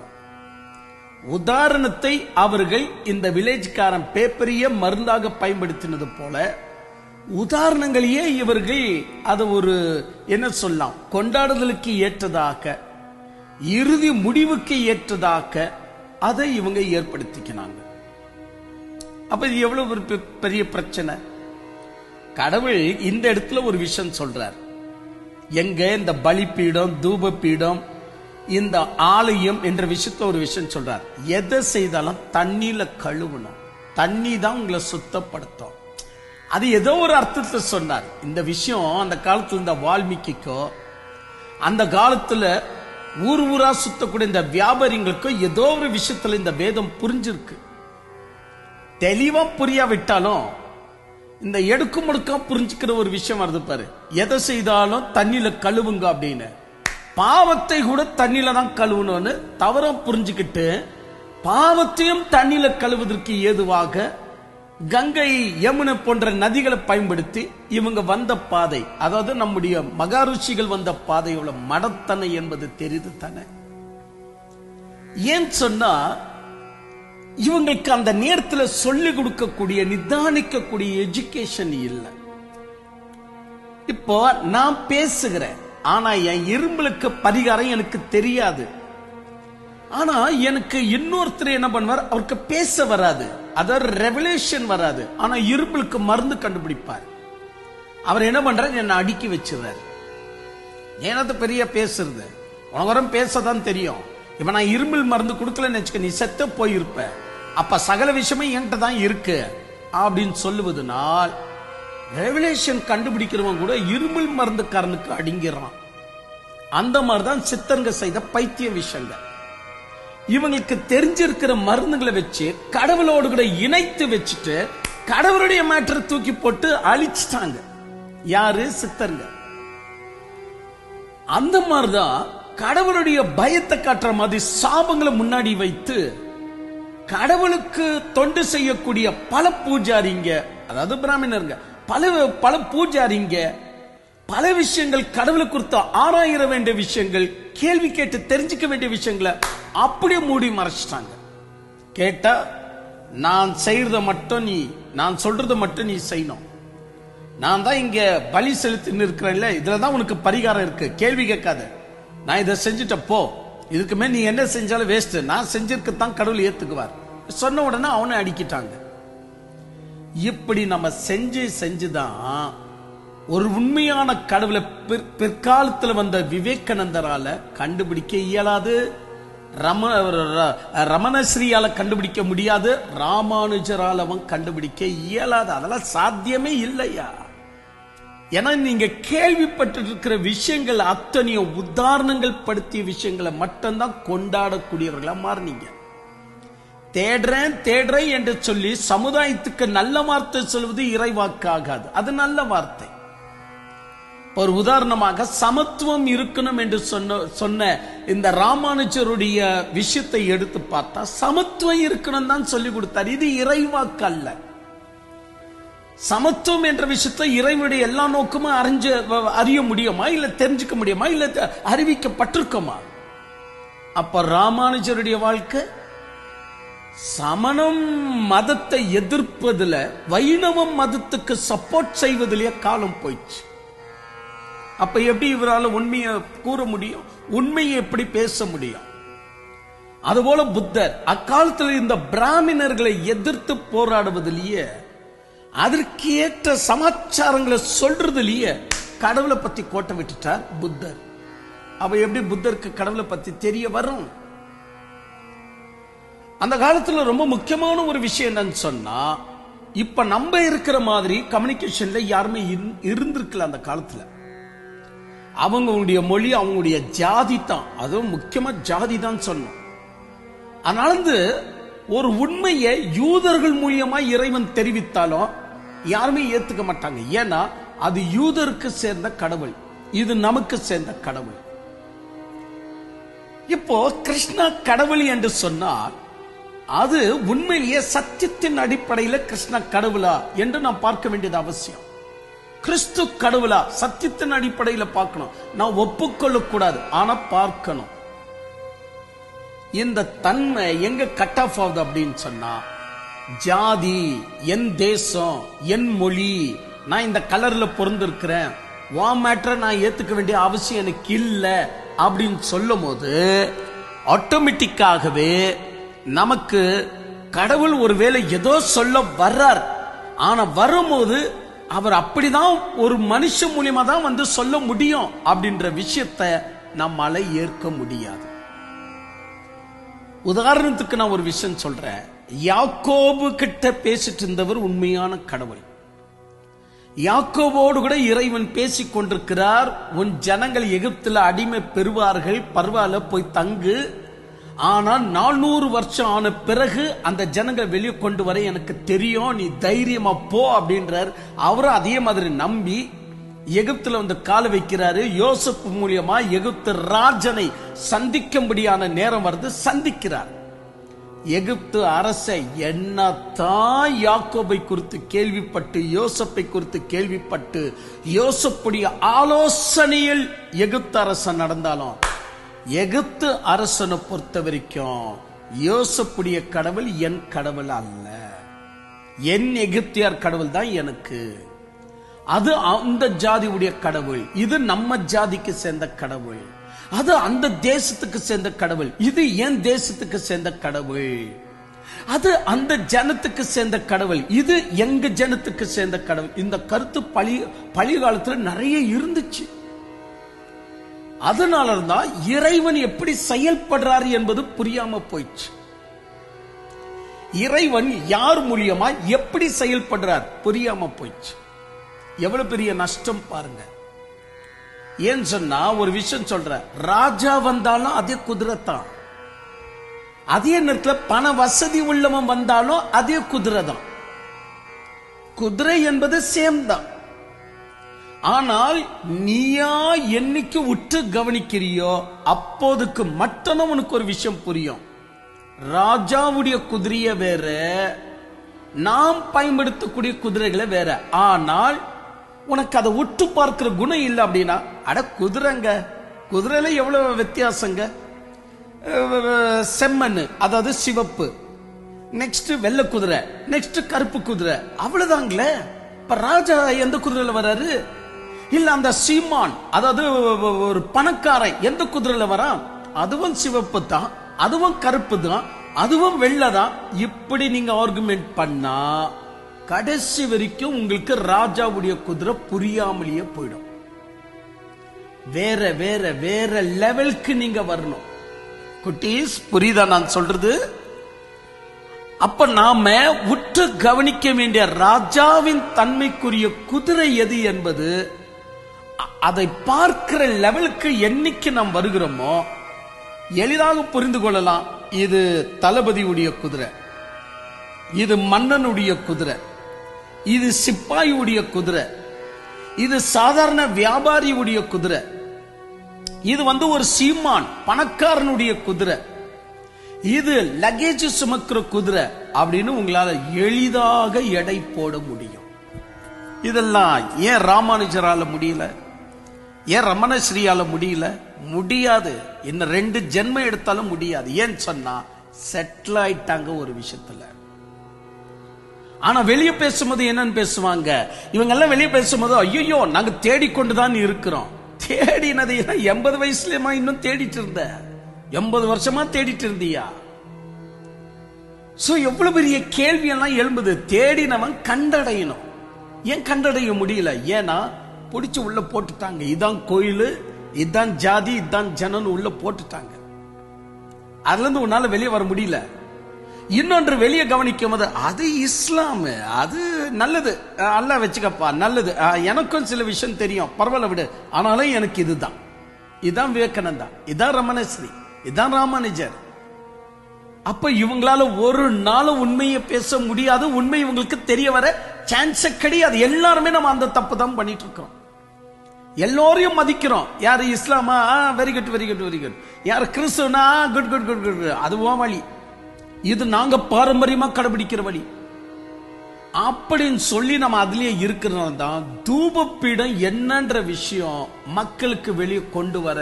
உதாரணத்தை அவர்கள் இந்த வில்லேஜ்காரன் பேப்பரையே மருந்தாக பயன்படுத்தினது போல உதாரணங்களையே இவர்கள் அதை ஒரு என்ன சொல்லலாம், கொண்டாடுதலுக்கு ஏற்றதாக, இறுதி முடிவுக்கு ஏற்றதாக அதை இவங்க ஏற்படுத்திக்கினாங்க. அப்ப இது எவ்வளவு ஒரு பெரிய பிரச்சனை. கடவுள் இந்த இடத்துல ஒரு விஷயம் சொல்றார். எங்க இந்த பலிபீடம், தூப பீடம், இந்த ஆலயம் என்ற விஷயத்துல ஒரு விஷயம் சொல்றார். எதை செய்தாலும் தண்ணியில கழுவணும். தண்ணி தான் உங்களை சுத்தப்படுத்தும். அது ஏதோ ஒரு அர்த்தத்தை சொன்னார். இந்த விஷயம் அந்த காலத்துல இந்த வால்மீகிக்கோ அந்த காலத்துல ஊர் ஊரா சுத்தக்கூடிய இந்த வியாபாரிகளுக்கோ ஏதோ ஒரு விஷயத்துல இந்த வேதம் புரிஞ்சிருக்கு. தெளிவா புரியாவிட்டாலும் இந்த எடுக்கும் முடுக்கா புரிஞ்சுக்கிற ஒரு விஷயம் வருது பாரு. எதை செய்தாலும் தண்ணியில கழுவுங்க அப்படின்னு, பாவத்தை கூட தண்ணியில தான் கழுவணும்னு தவறா புரிஞ்சுக்கிட்டு பாவத்தையும் தண்ணியில கழுவுவதற்கு ஏதுவாக கங்கை யமுனை போன்ற நதிகளை பயன்படுத்தி இவங்க வந்த பாதை, அதாவது நம்முடைய மகாருஷிகள் வந்த பாதையோட மடத்தனை என்பது தெரியுது தானே. ஏன் சொன்னா இவங்களுக்கு அந்த நேரத்தில் சொல்லிக் கொடுக்கக்கூடிய நிதானிக்கக்கூடிய எஜுகேஷன் இல்லை. இப்போ நான் பேசுகிறேன், ஆனா என் இரும்பலுக்கு பரிகாரம் எனக்கு தெரியாது. ஆனா எனக்கு இன்னொருத்தர் என்ன பண்ணுவார், அவருக்கு பேச வராது, அதாவது ரெவலேஷன் வராது, ஆனா இரும்பலுக்கு மருந்து கண்டுபிடிப்பார். அவர் என்ன பண்றாரு, என்ன அடுக்கி வச்சிருந்தார். ஏனது பெரிய பேசுறது, உனக்கு பேசதான் தெரியும். இப்ப நான் இருமல் மருந்து கொடுக்கலன்னு வச்சுக்க, நீ செத்த போயிருப்ப, அப்ப சகல விஷயமே என்கிட்ட தான் இருக்கு அப்படின்னு சொல்லுவதனால் ரெவலேஷன் கண்டுபிடிக்கிறவங்க கூட இருமல் மருந்துக்காரனுக்கு அடங்கிறான். அந்த மாதிரிதான் சித்தருங்க செய்த பைத்திய விஷயங்கள். இவங்களுக்கு தெரிஞ்சிருக்கிற மருந்துகளை வச்சு கடவுளோடு கூட இணைத்து வச்சுட்டு கடவுளுடைய மேட்டரை தூக்கி போட்டு அழிச்சிட்டாங்க. யாரு? சித்தருங்க. அந்த மாதிரிதான் கடவுளுடைய பயத்தை காட்டுற மாதிரி சாபங்களை முன்னாடி வைத்து கடவுளுக்கு தொண்டு செய்யக்கூடிய பல பூஜாரிங்க, அதாவது பிராமணருங்க, பல பூஜாரிங்க பல விஷயங்கள் கடவுளை குறித்து ஆராயிர வேண்டிய விஷயங்கள், கேள்வி கேட்டு தெரிஞ்சுக்க வேண்டிய விஷயங்களை அப்படியே மூடி மறைச்சிட்டாங்க. கேட்டா நான் செய்யறத மட்டும் நீ, நான் சொல்றத மட்டும் நீ செய்யணும், நான் தான் இங்க பலி செலுத்தி இருக்கிறேன்ல, இதுலதான் உனக்கு பரிகாரம் இருக்கு, கேள்வி கேட்காத, நான் இதை செஞ்சுட்ட போ, இதுக்குமே நீ என்ன செஞ்சாலும் வேஸ்ட், நான் செஞ்சிருக்கத்தான் கடவுள் ஏத்துக்குவார் சொன்ன உடனே அவனை அடிக்கிட்டாங்க. இப்படி நம்ம செஞ்சுதான் ஒரு உண்மையான கடவுளை பிற்காலத்தில் வந்த விவேகானந்தரால கண்டுபிடிக்க இயலாது, ரமணஸ்ரீயால கண்டுபிடிக்க முடியாது, ராமானுஜரால் அவன் கண்டுபிடிக்க இயலாது. அதெல்லாம் சாத்தியமே இல்லையா. ஏன்னா நீங்க கேள்விப்பட்டு இருக்கிற விஷயங்கள் அத்தனையும் உதாரணங்கள் படுத்திய விஷயங்களை மட்டும்தான் கொண்டாடக்கூடியவர்களா மாறினீங்க. தேடுறேன் என்று சொல்லி சமுதாயத்துக்கு நல்ல வார்த்தை சொல்வது இறைவாக்கு ஆகாது, அது நல்ல வார்த்தை. ஒரு உதாரணமாக சமத்துவம் இருக்கணும் என்று சொன்ன இந்த ராமானுஜருடைய விஷயத்தை எடுத்து பார்த்தா சமத்துவம் இருக்கணும் தான் சொல்லி கொடுத்தார். இது இறைவாக்கு அல்ல. சமத்துவம் என்ற விஷயத்தை இறைவனுடைய எல்லா நோக்கமும் அறிய முடியுமா, இல்ல தெரிஞ்சுக்க முடியுமா, இல்ல அறிவிக்கப்பட்டிருக்குமா? அப்ப ராமானுஜருடைய வாழ்க்கை சமணம் மதத்தை எதிர்ப்பதுல, வைணவ மதத்துக்கு சப்போர்ட் செய்வதிலேயே காலம் போயிடுச்சு. அப்ப எப்படி இவரால் உண்மையை கூற முடியும், உண்மையை எப்படி பேச முடியும்? அதுபோல புத்தர் அக்காலத்தில் இந்த பிராமணர்களை எதிர்த்து போராடுவதிலேயே, அதற்கு ஏற்ற சமாச்சாரங்களை சொல்றதுலயே கடவுளை பத்தி கோட்டை விட்டுட்டார் புத்தர். அவ எப்படி புத்தருக்கு கடவுளை பத்தி தெரிய வரும்? அந்த காலத்துல ரொம்ப முக்கியமான ஒரு விஷயம் என்னன்னு சொன்னா, இப்ப நம்ம இருக்கிற மாதிரி கம்யூனிகேஷன்ல யாருமே இருந்திருக்கல. அந்த காலத்துல அவங்களுடைய மொழி, அவங்களுடைய ஜாதி தான், அதுவும் முக்கியமா ஜாதி தான் சொன்னோம். அதனால ஒரு உண்மையை யூதர்கள் மூலியமா இறைவன் தெரிவித்தாலும் யாருமே ஏத்துக்க மாட்டாங்க. ஏன்னா அது யூதருக்கு சேர்ந்த கடவுள், இது நமக்கு சேர்ந்த கடவுள். இப்போ கிருஷ்ணா கடவுள் என்று சொன்னால் அது உண்மையிலேயே சத்தியத்தின் அடிப்படையில் கிருஷ்ண கடவுளா என்று நாம் பார்க்க வேண்டியது அவசியம். கிறிஸ்து கடவுளா சத்தியத்தின் அடிப்படையில் பார்க்கணும். நான் ஒப்புக்கொள்ள கூடாது, ஆனா பார்க்கணும். இந்த தன்மை எங்க கட் ஆஃப் ஆகுது அப்படின்னு சொன்னா, ஜாதி, என் தேசம், என் மொழி, நான் இந்த கலர்ல பொருந்திருக்கிறேன், வா மேட்டரை நான் ஏத்துக்க வேண்டிய அவசியம் எனக்கு இல்லை அப்படின்னு சொல்லும் போது ஆட்டோமேட்டிக்காகவே நமக்கு கடவுள் ஒருவேளை ஏதோ சொல்ல வர்றார், ஆனா வரும்போது அவர் அப்படிதான் ஒரு மனுஷன் மூலியமா தான் வந்து சொல்ல முடியும் அப்படின்ற விஷயத்தை நம்மால ஏற்க முடியாது. உதாரணத்துக்கு நான் ஒரு விஷயம் சொல்றேன். யாக்கோபு கிட்ட பேசிட்டு இருந்தவர் உண்மையான கடவுள். யாக்கோபோடு கூட இறைவன் பேசிக் கொண்டிருக்கிறார். உன் ஜனங்கள் எகிப்துல அடிமை பெறுவார்கள், பரவாயில்ல போய் தங்கு. ஆனால் 400 வருஷம் ஆன பிறகு அந்த ஜனங்கள் வெளியே கொண்டு வர எனக்கு தெரியும், நீ தைரியமா போ அப்படின்றார். அவரும் அதே மாதிரி நம்பி எகிப்துல வந்து கால வைக்கிறாரு. யோசப் மூலியமா எகிப்து ராஜனை சந்திக்கும்படியான நேரம் வருது, சந்திக்கிறார். எகிப்து அரச என்னத்தான் யாக்கோபை குறித்து கேள்விப்பட்டு, யோசப்பை குறித்து கேள்விப்பட்டு, யோசப்புடைய ஆலோசனையில் எகிப்து அரசன் நடந்தாலும், எகிப்து அரசனை பொறுத்த வரைக்கும் யோசப்புடைய கடவுள் என் கடவுள் அல்ல, என் எகிப்தியார் கடவுள் தான் எனக்கு. அது அந்த ஜாதியுடைய கடவுள், இது நம்ம ஜாதிக்கு சேர்ந்த கடவுள். அது அந்த தேசத்துக்கு சேர்ந்த கடவுள், இது என் தேசத்துக்கு சேர்ந்த கடவுள். அது அந்த ஜனத்துக்கு சேர்ந்த கடவுள், இது எங்க ஜனத்துக்கு சேர்ந்த கடவுள். இந்த கருத்து பழைய காலத்துல நிறைய இருந்துச்சு. அதனாலதான் இறைவன் எப்படி செயல்படுறாரு என்பது புரியாம போயிடுச்சு. இறைவன் யார் மூலியமா எப்படி செயல்படுறார் புரியாம போயிடுச்சு. எவ்வளவு பெரிய நஷ்டம் பாருங்க. ஏன் சொன்னா ஒரு விஷயம் சொல்ற, ராஜா வந்தாலும் அதே குதிரை தான், அதே நேரத்தில் பண வசதி உள்ளவன் வந்தாலும் அதே குதிரை தான். குதிரை என்பது சேம் தான். ஆனால் நீயா என்னைக்கு உற்று கவனிக்கிறியோ அப்போதுக்கு மட்டும் உனக்கு ஒரு விஷயம் புரியும். ராஜாவுடைய குதிரைய வேற, நாம் பயன்படுத்தக்கூடிய குதிரைகளை வேற. ஆனால் உனக்கு அதை உற்று பார்க்கிற குணம் இல்லை அப்படின்னா, அட குதிரைங்க, குதிரையில எவ்வளவு வித்தியாசங்க. செம்மண், அதாவது சிவப்பு, நெக்ஸ்ட் வெள்ளை குதிரை, நெக்ஸ்ட் கருப்பு குதிரை, அவ்வளவுதாங்களே. இப்ப ராஜா எந்த குதிரையில வராரு? இல்ல அந்த சீமான், அதாவது ஒரு பணக்காரன் எந்த குதிரையில வரான்? அதுவும் சிவப்பு தான், அதுவும் கருப்பு தான், அதுவும் வெள்ளதான். இப்படி நீங்க ஆர்குமெண்ட் பண்ணா கடைசி வரைக்கும் உங்களுக்கு ராஜாவுடைய குதிரை புரியாமலேயே போயிடும். வேற வேற வேற லெவலுக்கு நீங்க வரணும். குட்டீஸ், புரியுதா நான் சொல்றது? அப்ப நாம உற்று கவனிக்க வேண்டிய ராஜாவின் தன்மைக்குரிய குதிரை எது என்பது, அதை பார்க்கிற லெவலுக்கு என்னைக்கு நாம் வருகிறோமோ எளிதாக புரிந்து கொள்ளலாம். இது தளபதியுடைய குதிரை, இது மன்னனுடைய குதிரை, இது சிப்பாயுடைய குதிரை, இது சாதாரண வியாபாரியுடைய குதிரை, இது ஒரு சீமான் பணக்காரனுடைய குதிரை, இது லக்கேஜ் சுமக்கிற குதிரை அப்படின்னு உங்களால எளிதாக எடை போட முடியும். இதெல்லாம் ஏன் ராமானுஜரால முடியல? ஏன் ரமணஸ்ரீயால முடியல? முடியாது. இன்னும் 2 ஜென்மம் எடுத்தாலும் முடியாது. ஏன் சொன்னா செட்டில் ஆயிட்டாங்க ஒரு விஷயத்துல. ஆனா வெளியே பேசும்போது என்னன்னு பேசுவாங்க, இவங்க எல்லாம் வெளியே பேசும்போது ஐயோ நாங்க தேடிக்கொண்டுதான் இருக்கிறோம். தேடினது 80 வயசுலயுமா இன்னும் தேடிட்டு இருந்த? 80 வருஷமா தேடிட்டு இருந்தியா? சோ எவ்வளவு பெரிய கேள்வி எல்லாம் எழும்புது. தேடினவன் கண்டடையணும். ஏன் கண்டடைய முடியல? ஏன்னா பிடிச்சு உள்ள போட்டுட்டாங்க. இதான் கோயில், இதான் ஜாதி, இதான் ஜனன் உள்ள போட்டுட்டாங்க. அதுல இருந்து உன்னால வெளியே வர முடியல. இன்னொன்று வெளியே கவனிக்கும் போது, அது இஸ்லாம், அது நல்லது, அல்லாஹ் வச்சுக்கப்பா, நல்லது, எனக்கும் சில விஷயம் தெரியும், பரவாயில்ல விடு, ஆனாலும் எனக்கு இதுதான், இதான் விவேகானந்தா, இதான் ரமணஸ்ரீ, இதான் ராமானுஜர். அப்ப இவங்களால ஒரு நாள் உண்மையை பேச முடியாது. உண்மை இவங்களுக்கு தெரிய வர சான்ஸ் கிடையாது. எல்லாருமே நம்ம அந்த தப்பு தான் பண்ணிட்டு இருக்கோம். எல்லோரையும் மதிக்கிறோம். யாரு இஸ்லாமா? Very good very good very good. யாரு கிறிஸ்துவனா? Good good good good. அதுவா வழி, இது நாங்க பாரம்பரியமா கடைபிடிக்கிற வழி அப்படின்னு சொல்லி நம்ம அதுலயே இருக்கிறது தான். தூபப்பீடம் என்னன்ற விஷயம் மக்களுக்கு வெளியே கொண்டு வர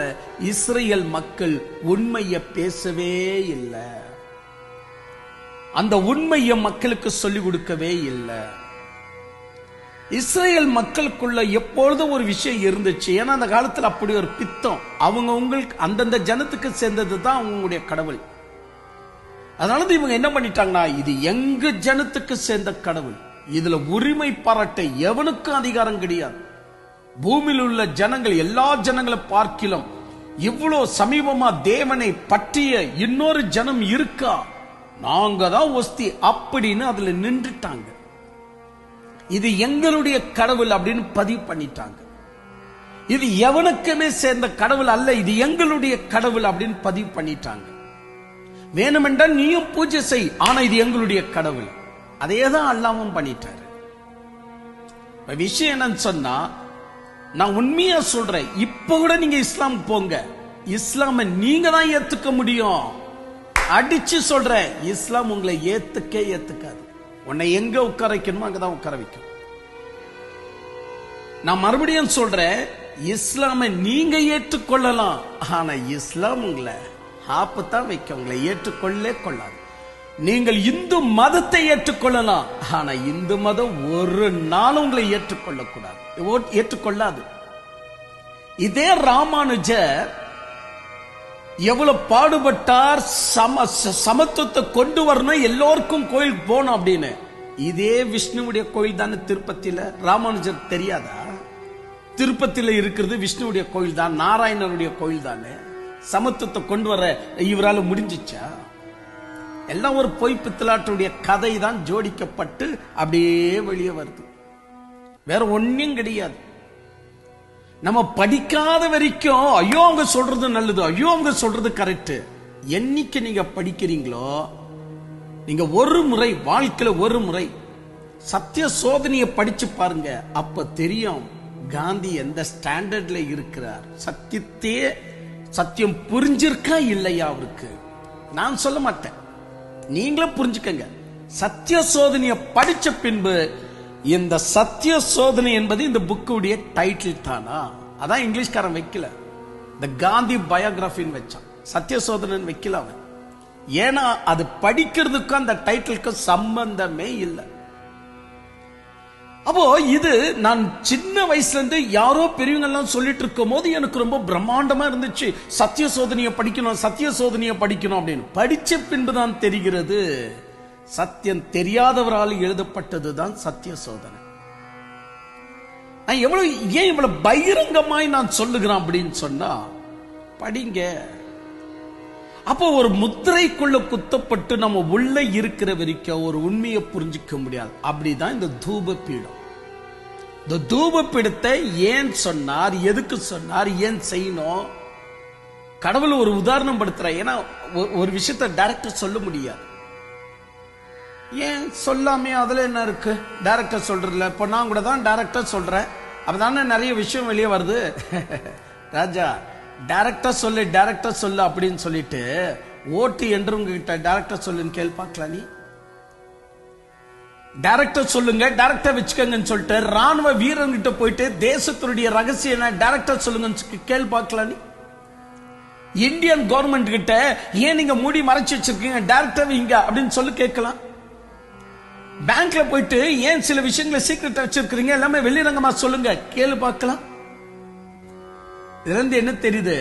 இஸ்ரேல் மக்கள் உண்மையை பேசவே இல்லை. அந்த உண்மையை மக்களுக்கு சொல்லிக் கொடுக்கவே இல்லை. இஸ்ரேல் மக்களுக்குள்ள எப்பொழுதும் ஒரு விஷயம் இருந்துச்சு. ஏன்னா அந்த காலத்துல அப்படி ஒரு பித்தம், அவங்க உங்களுக்கு அந்தந்த ஜனத்துக்கு சேர்ந்தது தான் அவங்களுடைய கடவுள். அதனால இவங்க என்ன பண்ணிட்டாங்கன்னா, இது எங்க ஜனத்துக்கு சேர்ந்த கடவுள், இதுல உரிமை பாராட்ட எவனுக்கும் அதிகாரம் கிடையாது. பூமியில் உள்ள ஜனங்கள் எல்லா ஜனங்களை பார்க்கிலும் இவ்வளவு சமீபமா தேவனை பற்றிய இன்னொரு ஜனம் இருக்கா? நாங்க தான் ஒஸ்தி அப்படின்னு அதுல நின்றுட்டாங்க. இது எங்களுடைய கடவுள் அப்படின்னு பதிவு பண்ணிட்டாங்க. இது எவனுக்குமே சேர்ந்த கடவுள் அல்ல, இது எங்களுடைய கடவுள் அப்படின்னு பதிவு பண்ணிட்டாங்க. வேணுமென்றால் நீயும் பூஜை செய், ஆனா இது எங்களுடைய கடவுள். அதேதான் அல்லாவும் பண்ணிட்டாரு. விஷயம் என்னன்னு சொன்னா, நான் உண்மையா சொல்றேன், இப்ப கூட நீங்க இஸ்லாம் போங்க, இஸ்லாம நீங்க தான் ஏத்துக்க முடியும். அடிச்சு சொல்றேன், இஸ்லாம் உங்களை ஏத்துக்காது. உன்னை எங்க உட்கார வைக்கணுமோ அங்கதான் உட்கார வைக்கும். நான் மறுபடியும் சொல்றேன், இஸ்லாமை நீங்க ஏற்றுக்கொள்ளலாம், ஆனா இஸ்லாம் உங்களை ஆப்பத்தான் வைக்க, உங்களை கொள்ளாது. நீங்கள் இந்து மதத்தை ஏற்றுக்கொள்ளலாம், ஆனா இந்து மதம் ஒரு நாள் உங்களை ஏற்றுக்கொள்ளாது. இதே ராமானுஜர் எவ்வளவு பாடுபட்டார், சமத்துவத்தை கொண்டு வரணும், எல்லோருக்கும் கோயிலுக்கு போகணும் அப்படின்னு. இதே விஷ்ணுவுடைய கோயில் தானே திருப்பதியில. ராமானுஜர் தெரியாதா? திருப்பதியில இருக்கிறது விஷ்ணுவுடைய கோயில் தான், நாராயணனுடைய கோயில் தானே. சமத்துவத்தை கொண்டு வர இவரால் முடிஞ்சிச்சா? எல்லாம் ஒரு பொய் பித்தலாட்டுடைய கதை தான் ஜோடிக்கப்பட்டு அப்படியே வெளியே வருது. வேற ஒன்னும் கிடையாது. நம்ம படிக்காத வரைக்கும் ஐயோ அவங்க சொல்றது நல்லது, ஐயோ அவங்க சொல்றது கரெக்ட். என்னைக்கு நீங்க படிக்கிறீங்களோ, நீங்க ஒரு முறை வாழ்க்கையில ஒரு முறை சத்திய சோதனையை படிச்சு பாருங்க, அப்ப தெரியும் காந்தி எந்த ஸ்டாண்டர்ட்ல இருக்கிறார். சத்தியம் புரிஞ்சிருக்கா இல்லையா அவருக்கு? நான் சொல்ல மாட்டேன், நீங்களும் புரிஞ்சுக்கங்க. சத்திய சோதனையை படிச்ச பின்பு இந்த சத்திய சோதனை என்பது இந்த புக்குடைய டைட்டில் தானா? அதான் இங்கிலீஷ்காரன் வைக்கல, இந்த காந்தி பயோகிராபின்னு வச்சான், சத்திய சோதனை வைக்கல அவன். ஏன்னா அது படிக்கிறதுக்கும் அந்த டைட்டிலுக்கும் சம்பந்தமே இல்லை. அப்போ இது நான் சின்ன வயசுல இருந்து யாரோ பெரியவங்க எல்லாம் சொல்லிட்டு இருக்கும் போது எனக்கு ரொம்ப பிரம்மாண்டமா இருந்துச்சு, சத்திய சோதனையை படிக்கணும், சத்திய சோதனையை படிக்கணும் அப்படின்னு. படிச்ச பின்புதான் தெரிகிறது, சத்தியம் தெரியாதவரால் எழுதப்பட்டதுதான் சத்திய சோதனை. ஏன் இவ்வளவு பகிரங்கமாய் நான் சொல்லுகிறேன் அப்படின்னு சொன்னா, படிங்க. அப்போ ஒரு முத்திரைக்குள்ள குத்தப்பட்டு நம்ம உள்ள இருக்கிற வரைக்கும் ஒரு உண்மையை புரிஞ்சிக்க முடியாது. அப்படிதான் இந்த தூப பீடம். இந்த தூப பீடத்தை ஏன் சொன்னார், எதுக்கு சொன்னார், ஏன் செய்யணும்? கடவுள் ஒரு உதாரணம் படுத்துற. ஏன்னா ஒரு விஷயத்தை டைரக்டர் சொல்ல முடியாது. ஏன் சொல்லாமே அதுல என்ன இருக்கு? டைரக்டர் சொல்றதுல இப்போ நான் கூட தான் டைரக்டர் சொல்றேன், அப்பதானே நிறைய விஷயம் வெளியே வருது. ராஜா டைரக்டர் சொல்லு அப்படின்னு சொல்லிட்டு ஓட்டு என்று உங்ககிட்ட டைரக்டர் சொல்லுன்னு கேள்வி பார்க்கலாம். நீ டைரக்டர் சொல்லுங்க, டைரக்டர் வச்சுக்கங்கன்னு சொல்லிட்டு ராணுவ வீரர்கிட்ட போயிட்டு தேசத்தினுடைய ரகசியம் டைரக்டர் சொல்லுங்கன்னு கேள்வி பார்க்கலாம். நீ இந்தியன் கவர்மெண்ட் கிட்ட ஏன் நீங்க மூடி மறைச்சு வச்சிருக்கீங்க, டைரக்டர் இங்க அப்படின்னு சொல்லி கேட்கலாம். பேங்க்ல போயிட்டு ஏன் சில விஷயங்களை சீக்கிரட்டா வச்சிருக்கீங்க, எல்லாமே வெளிரங்கமா சொல்லுங்க, கேள்வி பார்க்கலாம். இதுல இருந்து என்ன தெரியுது?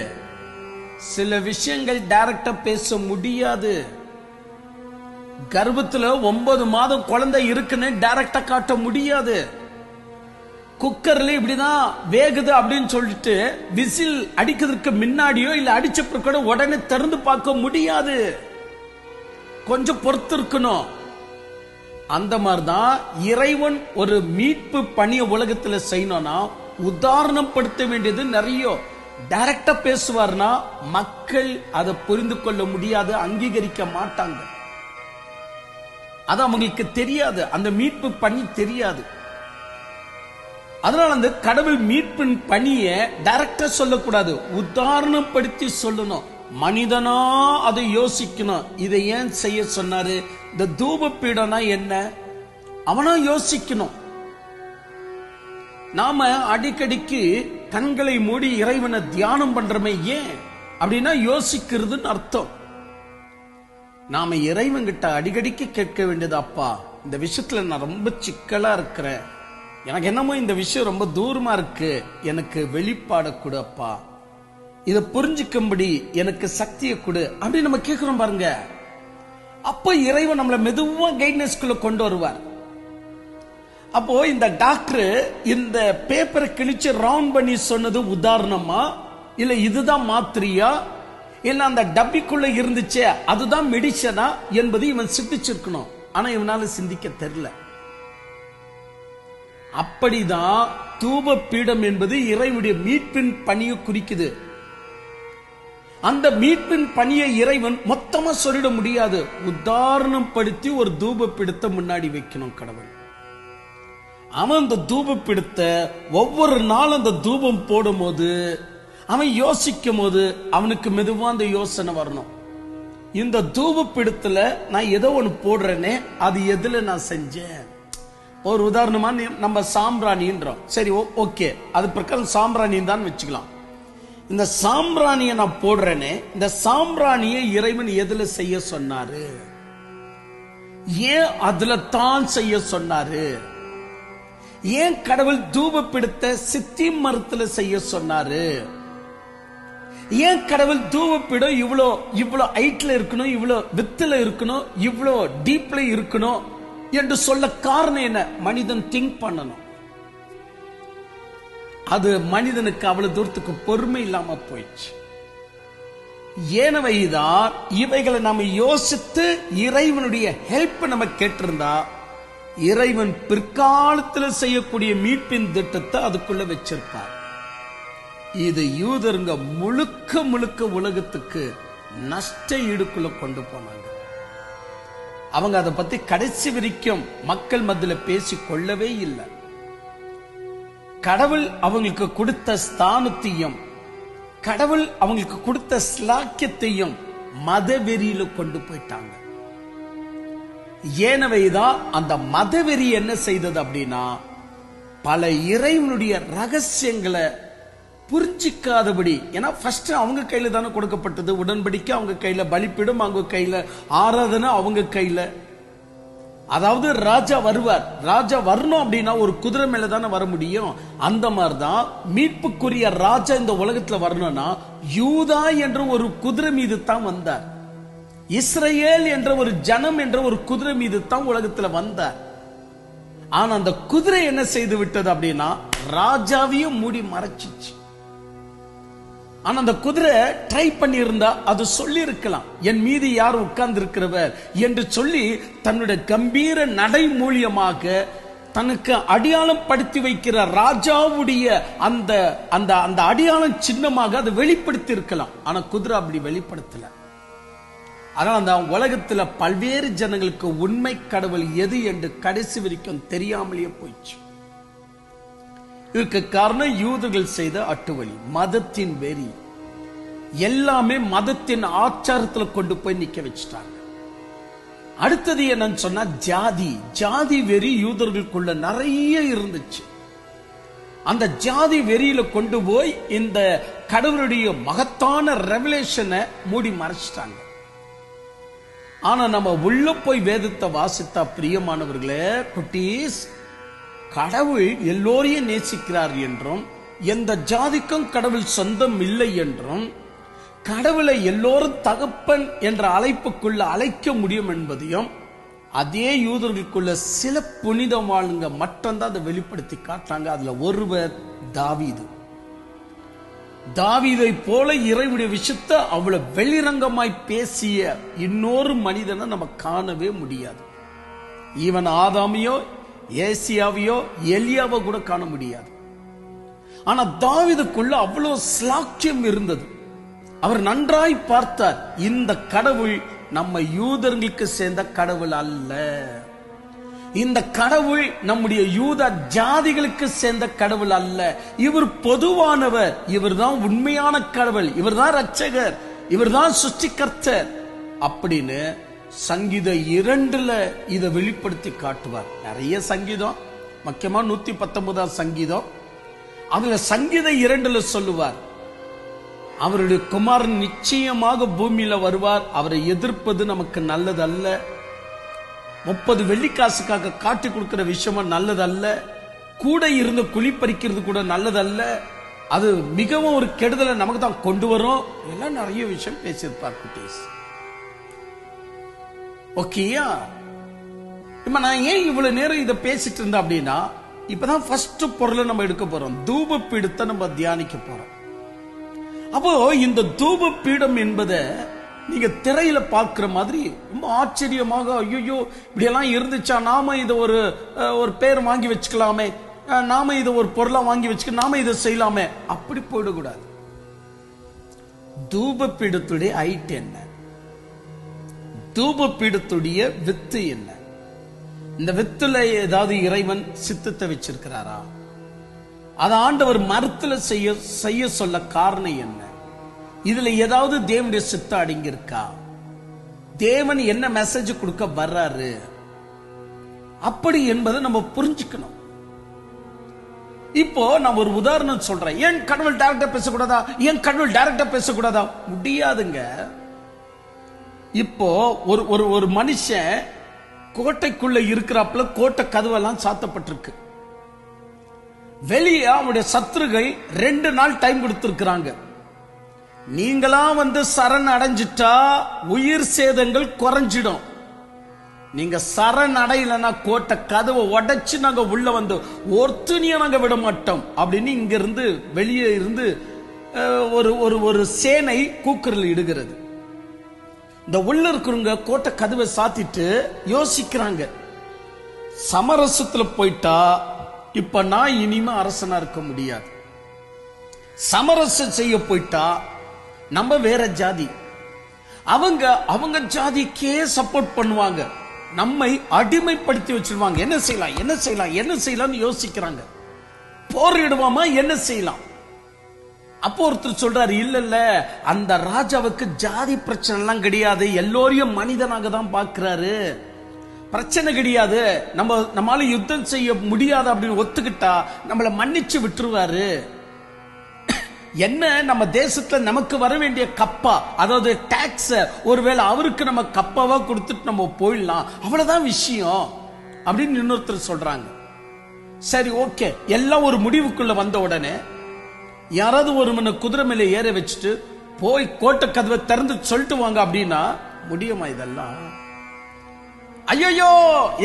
சில விஷயங்கள் டைரக்டா பேச முடியாது. கர்ப்பத்துல 9 மாதம் குழந்தை இருக்குன்னு டைரக்டா காட்ட முடியாது. குக்கர்ல இப்படிதான் வேகுது அப்படின்னு சொல்லிட்டு விசில் அடிக்கிறதுக்கு முன்னாடியோ இல்ல அடிச்சப்ப கூட உடனே திறந்து பார்க்க முடியாது, கொஞ்சம் பொறுத்து இருக்கணும். அந்த மாதிரிதான் இறைவன் ஒரு மீட்பு பணிய உலகத்துல செய்யணும்னா உதாரணம் படுத்த வேண்டியது நிறைய. டைரக்டா பேசுவார்னா மக்கள் அதை புரிந்து கொள்ள முடியாது, அங்கீகரிக்க மாட்டாங்க. அது அவங்களுக்கு தெரியாது, அந்த மீட்பு பணி தெரியாது. அதனால அந்த கடவுள் மீட்பின் பணியை டைரக்டா சொல்லக்கூடாது, உதாரணம் படுத்தி சொல்லணும். மனிதனா அதை யோசிக்கணும். இதை ஏன் செய்ய சொன்னாரு? இந்த தூப பீடம்னா என்ன, அவனா யோசிக்கணும். நாம அடிக்கடிக்கு கண்களை மூடி இறைவனை தியானம் பண்றமே, ஏன் அப்படின்னா யோசிக்கிறதுன்னு அர்த்தம். நாம இறைவன் கிட்ட அடிக்கடிக்கு கேட்க வேண்டியது, அப்பா இந்த விஷயத்துல நான் ரொம்ப சிக்கலா இருக்கிறேன், எனக்கு என்னமோ இந்த விஷயம் ரொம்ப தூரமா இருக்கு, எனக்கு வெளிப்பாட கொடு அப்பா, இதை புரிஞ்சுக்கும்படி எனக்கு சக்தியை கொடு அப்படின்னு நம்ம கேட்கிறோம் பாருங்க. அப்ப இறைவன் நம்மளை மெதுவா கைட்னஸ்குள்ள கொண்டு வருவார். அப்போ இந்த டாக்டர் இந்த பேப்பரை கிழிச்சு ரவுண்ட் பண்ணி சொன்னது உதாரணமா, இல்ல இதுதான் மாத்திரையா, இல்ல அந்த டப்பிக்குள்ள இருந்துச்சே அதுதான் மெடிசனா என்பது இவன் சிந்திச்சிருக்கணும். ஆனா இவனால சிந்திக்க தெரியல. அப்படிதான் தூப பீடம் என்பது இறைவனுடைய மீட்பின் பணியை குறிக்குது. அந்த மீட்பின் பணியை இறைவன் மொத்தமா சொல்லிட முடியாது. உதாரணம் படுத்தி ஒரு தூப பீடத்தை முன்னாடி வைக்கணும் கடவுள். அவன் அந்த தூப பீடத்தை ஒவ்வொரு நாள் அந்த தூபம் போடும் போது அவன் யோசிக்கும் போது அவனுக்கு மெதுவா அந்த யோசனை வரணும். இந்த தூப பீடத்துல நான் ஏதோ ஒண்ணு போடுறேனே, அது எதுல நான் செஞ்சேன்? ஒரு உதாரணமா நம்ம சாம்பிராணின்றோம். சரி, ஓகே, அது பிரகாரம் சாம்பிராணின்னு தான் வச்சுக்கலாம். இந்த சாம்பிராணியை நான் போடுறேனே, இந்த சாம்பிராணியை இறைவன் எதுல செய்ய சொன்னாரு? ஏன் அதுல தான் செய்ய சொன்னாரு? ஏன் கடவுள் தூப பீடத்தை சித்தி மரத்துல செய்ய சொன்னாரு? ஏன் கடவுள் தூப பீடம் இவ்வளோ ஹைட்ல இருக்கணும், இவ்வளோ வித்துல இருக்கணும், இவ்வளோ டீப்ல இருக்கணும் என்று சொல்ல காரணம் என்ன? மனிதன் திங்க் பண்ணணும். அது மனிதனுக்கு அவ்வளவு தூரத்துக்கு பொறுமை இல்லாம போயிடுச்சு. ஏனவைதான் இவைகளை நாம யோசித்து இறைவனுடைய ஹெல்ப் நம்ம கேட்டிருந்தா இறைவன் பிற்காலத்தில் செய்யக்கூடிய மீட்பின் திட்டத்தை அதுக்குள்ள வச்சிருப்பார். இது யூதருங்க முழுக்க முழுக்க உலகத்துக்கு நஷ்ட ஈடுக்குள்ள கொண்டு போனாங்க. அவங்க அதை பத்தி கடைசி வரைக்கும் மக்கள் மத்தியில பேசி கொள்ளவே இல்லை. கடவுள் அவங்களுக்கு கொடுத்த ஸ்தானத்தையும் கடவுள் அவங்களுக்கு கொடுத்த ஸ்லாக்கியத்தையும் மதவெறியில கொண்டு போயிட்டாங்க. ஏனவைதான் அந்த மதவெறி என்ன செய்தது அப்படின்னா, பல இறைவனுடைய ரகசியங்களை புரிஞ்சிக்காதபடி, ஏன்னா ஃபர்ஸ்ட் அவங்க கையில தானே கொடுக்கப்பட்டது உடன்படிக்கை, அவங்க கையில பலிபீடம், அவங்க கையில ஆராதனை, அவங்க கையில. அதாவது ராஜா வருவார், ராஜா வரணும் அப்படின்னா ஒரு குதிரை மேல தானே வர முடியும். அந்த மாதிரிதான் மீட்புக்குரிய ராஜா இந்த உலகத்துல வரணும்னா யூதா என்ற ஒரு குதிரை மீது தான் வந்தார். இஸ்ரேல் என்ற ஒரு ஜனம் என்ற ஒரு குதிரை மீது தான் உலகத்துல வந்தார். ஆனா அந்த குதிரை என்ன செய்து விட்டது அப்படின்னா ராஜாவையும் மூடி மறைச்சிச்சு. ஆனா அந்த குதிரை ட்ரை பண்ணி இருந்தா அது சொல்லி இருக்கலாம், என் மீது யார் உட்கார்ந்து இருக்கிறவர் என்று சொல்லி தன்னுடைய கம்பீர நடை மூலியமாக தனக்கு அடையாளம் படுத்தி வைக்கிற ராஜாவுடைய அந்த அந்த அந்த அடையாளம் சின்னமாக அது வெளிப்படுத்தி இருக்கலாம். ஆனா குதிரை அப்படி வெளிப்படுத்தல. அதனால அந்த உலகத்துல பல்வேறு ஜனங்களுக்கு உண்மை கடவுள் எது என்று கடைசி வரைக்கும் தெரியாமலேயே போயிடுச்சு. இதுக்கு காரணம் யூதர்கள் செய்த அட்டுவலி, மதத்தின் வெறி. எல்லாமே மதத்தின் ஆச்சாரத்துல கொண்டு போய் நிக்க வச்சுட்டாங்க. அடுத்தது என்னன்னு சொன்னா ஜாதி வெறி யூதர்களுக்குள்ள நிறைய இருந்துச்சு. அந்த ஜாதி வெறியில கொண்டு போய் இந்த கடவுளுடைய மகத்தான ரெவலேஷனை மூடி மறைச்சிட்டாங்க. ஆனா நம்ம உள்ள போய் வேதத்தை வாசித்தா பிரியமானவர்களே, குட்டீஸ், கடவுள் எல்லோரையும் நேசிக்கிறார் என்றும் எந்த ஜாதிக்கும் கடவுள் சொந்தம் இல்லை என்றும் கடவுளை எல்லோரும் தகப்பன் என்ற அழைப்புக்குள்ள அழைக்க முடியும் என்பதையும் அதே யூதர்களுக்குள்ள சில புனிதவாளுங்க மட்டும்தான் அதை வெளிப்படுத்தி காட்டாங்க. அதுல ஒருவர் தாவீதை போல இறைவனுடைய விஷயத்தை அவ்வளவு வெளிரங்கமாய் பேசிய இன்னொரு மனிதனை நம்ம காணவே முடியாது. ஈவன் ஆதாமியோ ஏசியாவையோ எலியாவோ கூட காண முடியாது. ஆனா தாவீதுக்குள்ள அவ்வளவு ஸ்லாக்கியம் இருந்தது. அவர் நன்றாய் பார்த்தார், இந்த கடவுள் நம்ம யூதர்களுக்கு சேர்ந்த கடவுள் அல்ல, இந்த கடவுள் நம்முடைய யூத ஜாதிகளுக்கு சேர்ந்த கடவுள் அல்ல, இவர் பொதுவானவர், இவர் தான் உண்மையான கடவுள், இவர் தான் ரட்சகர், இவர் தான் சுஷ்டிகர்த்தர் அப்படின்னு சங்கீத 2 இதை வெளிப்படுத்தி காட்டுவார். நிறைய சங்கீதம், முக்கியமா 119 சங்கீதம், அதுல சங்கீத 2 சொல்லுவார், அவருடைய குமாரன் நிச்சயமாக பூமியில வருவார், அவரை எதிர்ப்பது நமக்கு நல்லதல்ல, 30 வெள்ளிக்காசுக்காக காட்டி கொடுக்கிற விஷயமா நல்லதல்ல, கூட இருந்து குழி பறிக்கிறது கூட நல்லதல்ல, அது மிகவும் ஒரு கெடுதலை நமக்கு தான் கொண்டு வரும். எல்லாம் நிறைய விஷயம் பேசியிருப்பார் குட்டீஸ். ஓகேயா? இப்ப நான் ஏன் இவ்வளவு நேரம் இதை பேசிட்டு இருந்தேன் அப்படின்னா, இப்பதான் ஃபர்ஸ்ட் பொருளை நம்ம எடுக்க போறோம், தூப பீடத்தை நம்ம தியானிக்க போறோம். அப்போ இந்த தூப பீடம் என்பதை நீங்க திரையில பார்க்கிற மாதிரி ரொம்ப ஆச்சரியமாக, ஐயோ இப்படியெல்லாம் இருந்துச்சா, நாம இதை ஒரு பேர் வாங்கி வச்சுக்கலாமே, நாம இதை ஒரு பொருளா வாங்கி வச்சுக்க, நாம இதை செய்யலாமே, அப்படி போயிடக்கூடாது. தூப பீடத்துடைய ஹைட் என்ன, தூப பீடத்துடைய வித்து என்ன, இந்த வித்துல ஏதாவது இறைவன் சித்தத்தை வச்சிருக்கிறாரா, அதை ஆண்டவர் மரத்துல செய்ய சொல்ல காரணம் என்ன, இதுல ஏதாவது தேவனுடைய சித்தம் அடங்கி இருக்கா, தேவன் என்ன மெசேஜ் கொடுக்க வர்றாரு, அப்படி என்பதை நம்ம புரிஞ்சுக்கணும். இப்போ நான் ஒரு உதாரணம் சொல்றேன். ஏன் கடவுள் டைரக்டா பேசக்கூடாதா, ஏன் கடவுள் டைரக்டா பேசக்கூடாதா? முடியாதுங்க. இப்போ ஒரு மனுஷன் கோட்டைக்குள்ள இருக்கிறாப்புல கோட்டை கதவெல்லாம் சாத்தப்பட்டிருக்கு. வெளியே அவனுடைய சத்துருகள் 2 நாள் டைம் கொடுத்திருக்கிறாங்க. நீங்களா சரண் அடைஞ்சிட்டா உயிர் சேதங்கள் குறைஞ்சிடும். நீங்க சரண் அடையலன்னா கோட்டை கதவை உடைச்சு நாங்க உள்ள ஒருத்தனிய நாங்க விட மாட்டோம் அப்படின்னு இங்க இருந்து வெளியே இருந்து ஒரு சேனை கூக்குரல் இடுகிறது. இந்த உள்ள இருக்கிறவங்க கோட்டை கதவை சாத்திட்டு யோசிக்கிறாங்க, சமரசத்துல போயிட்டா இப்ப நான் இனிமே அரசனா இருக்க முடியாது, சமரசம் செய்ய போயிட்டா நம்ம வேற ஜாதி, அவங்க ஜாதிக்கே சப்போர்ட் பண்ணுவாங்க, நம்மை அடிமைப்படுத்தி வச்சிருவாங்க. என்ன செய்யலாம் என்ன செய்யலாம் என்ன செய்யலாம் யோசிக்கிறாங்க. போரிடுவாமா, என்ன செய்யலாம்? அப்போ ஒருத்தர் சொல்றாரு, இல்ல அந்த ராஜாவுக்கு ஜாதி பிரச்சனை எல்லாம் கிடையாது, எல்லோரையும் மனிதனாக தான் பார்க்கிறாரு, பிரச்சனை கிடையாது, நம்மால யுத்தம் செய்ய முடியாது அப்படின்னு ஒத்துக்கிட்டா நம்மளை மன்னிச்சு விட்டுருவாரு. என்ன நம்ம தேசத்துல நமக்கு வர வேண்டிய கப்பா, அதாவது டாக்ஸ், ஒருவேளை அவருக்கு நம்ம கப்பாவா கொடுத்துட்டு நம்ம போயிடலாம், அவ்வளவுதான் விஷயம் அப்படின்னு இன்னொருத்தர் சொல்றாங்க. சரி, ஓகே, எல்லாம் ஒரு முடிவுக்குள்ள வந்த உடனே யாராவது ஒரு குதிரை மேல ஏற வச்சுட்டு போய் கோட்டை கதவை திறந்து சொல்லிட்டு வாங்க அப்படின்னா முடியுமா? இதெல்லாம் ஐயோ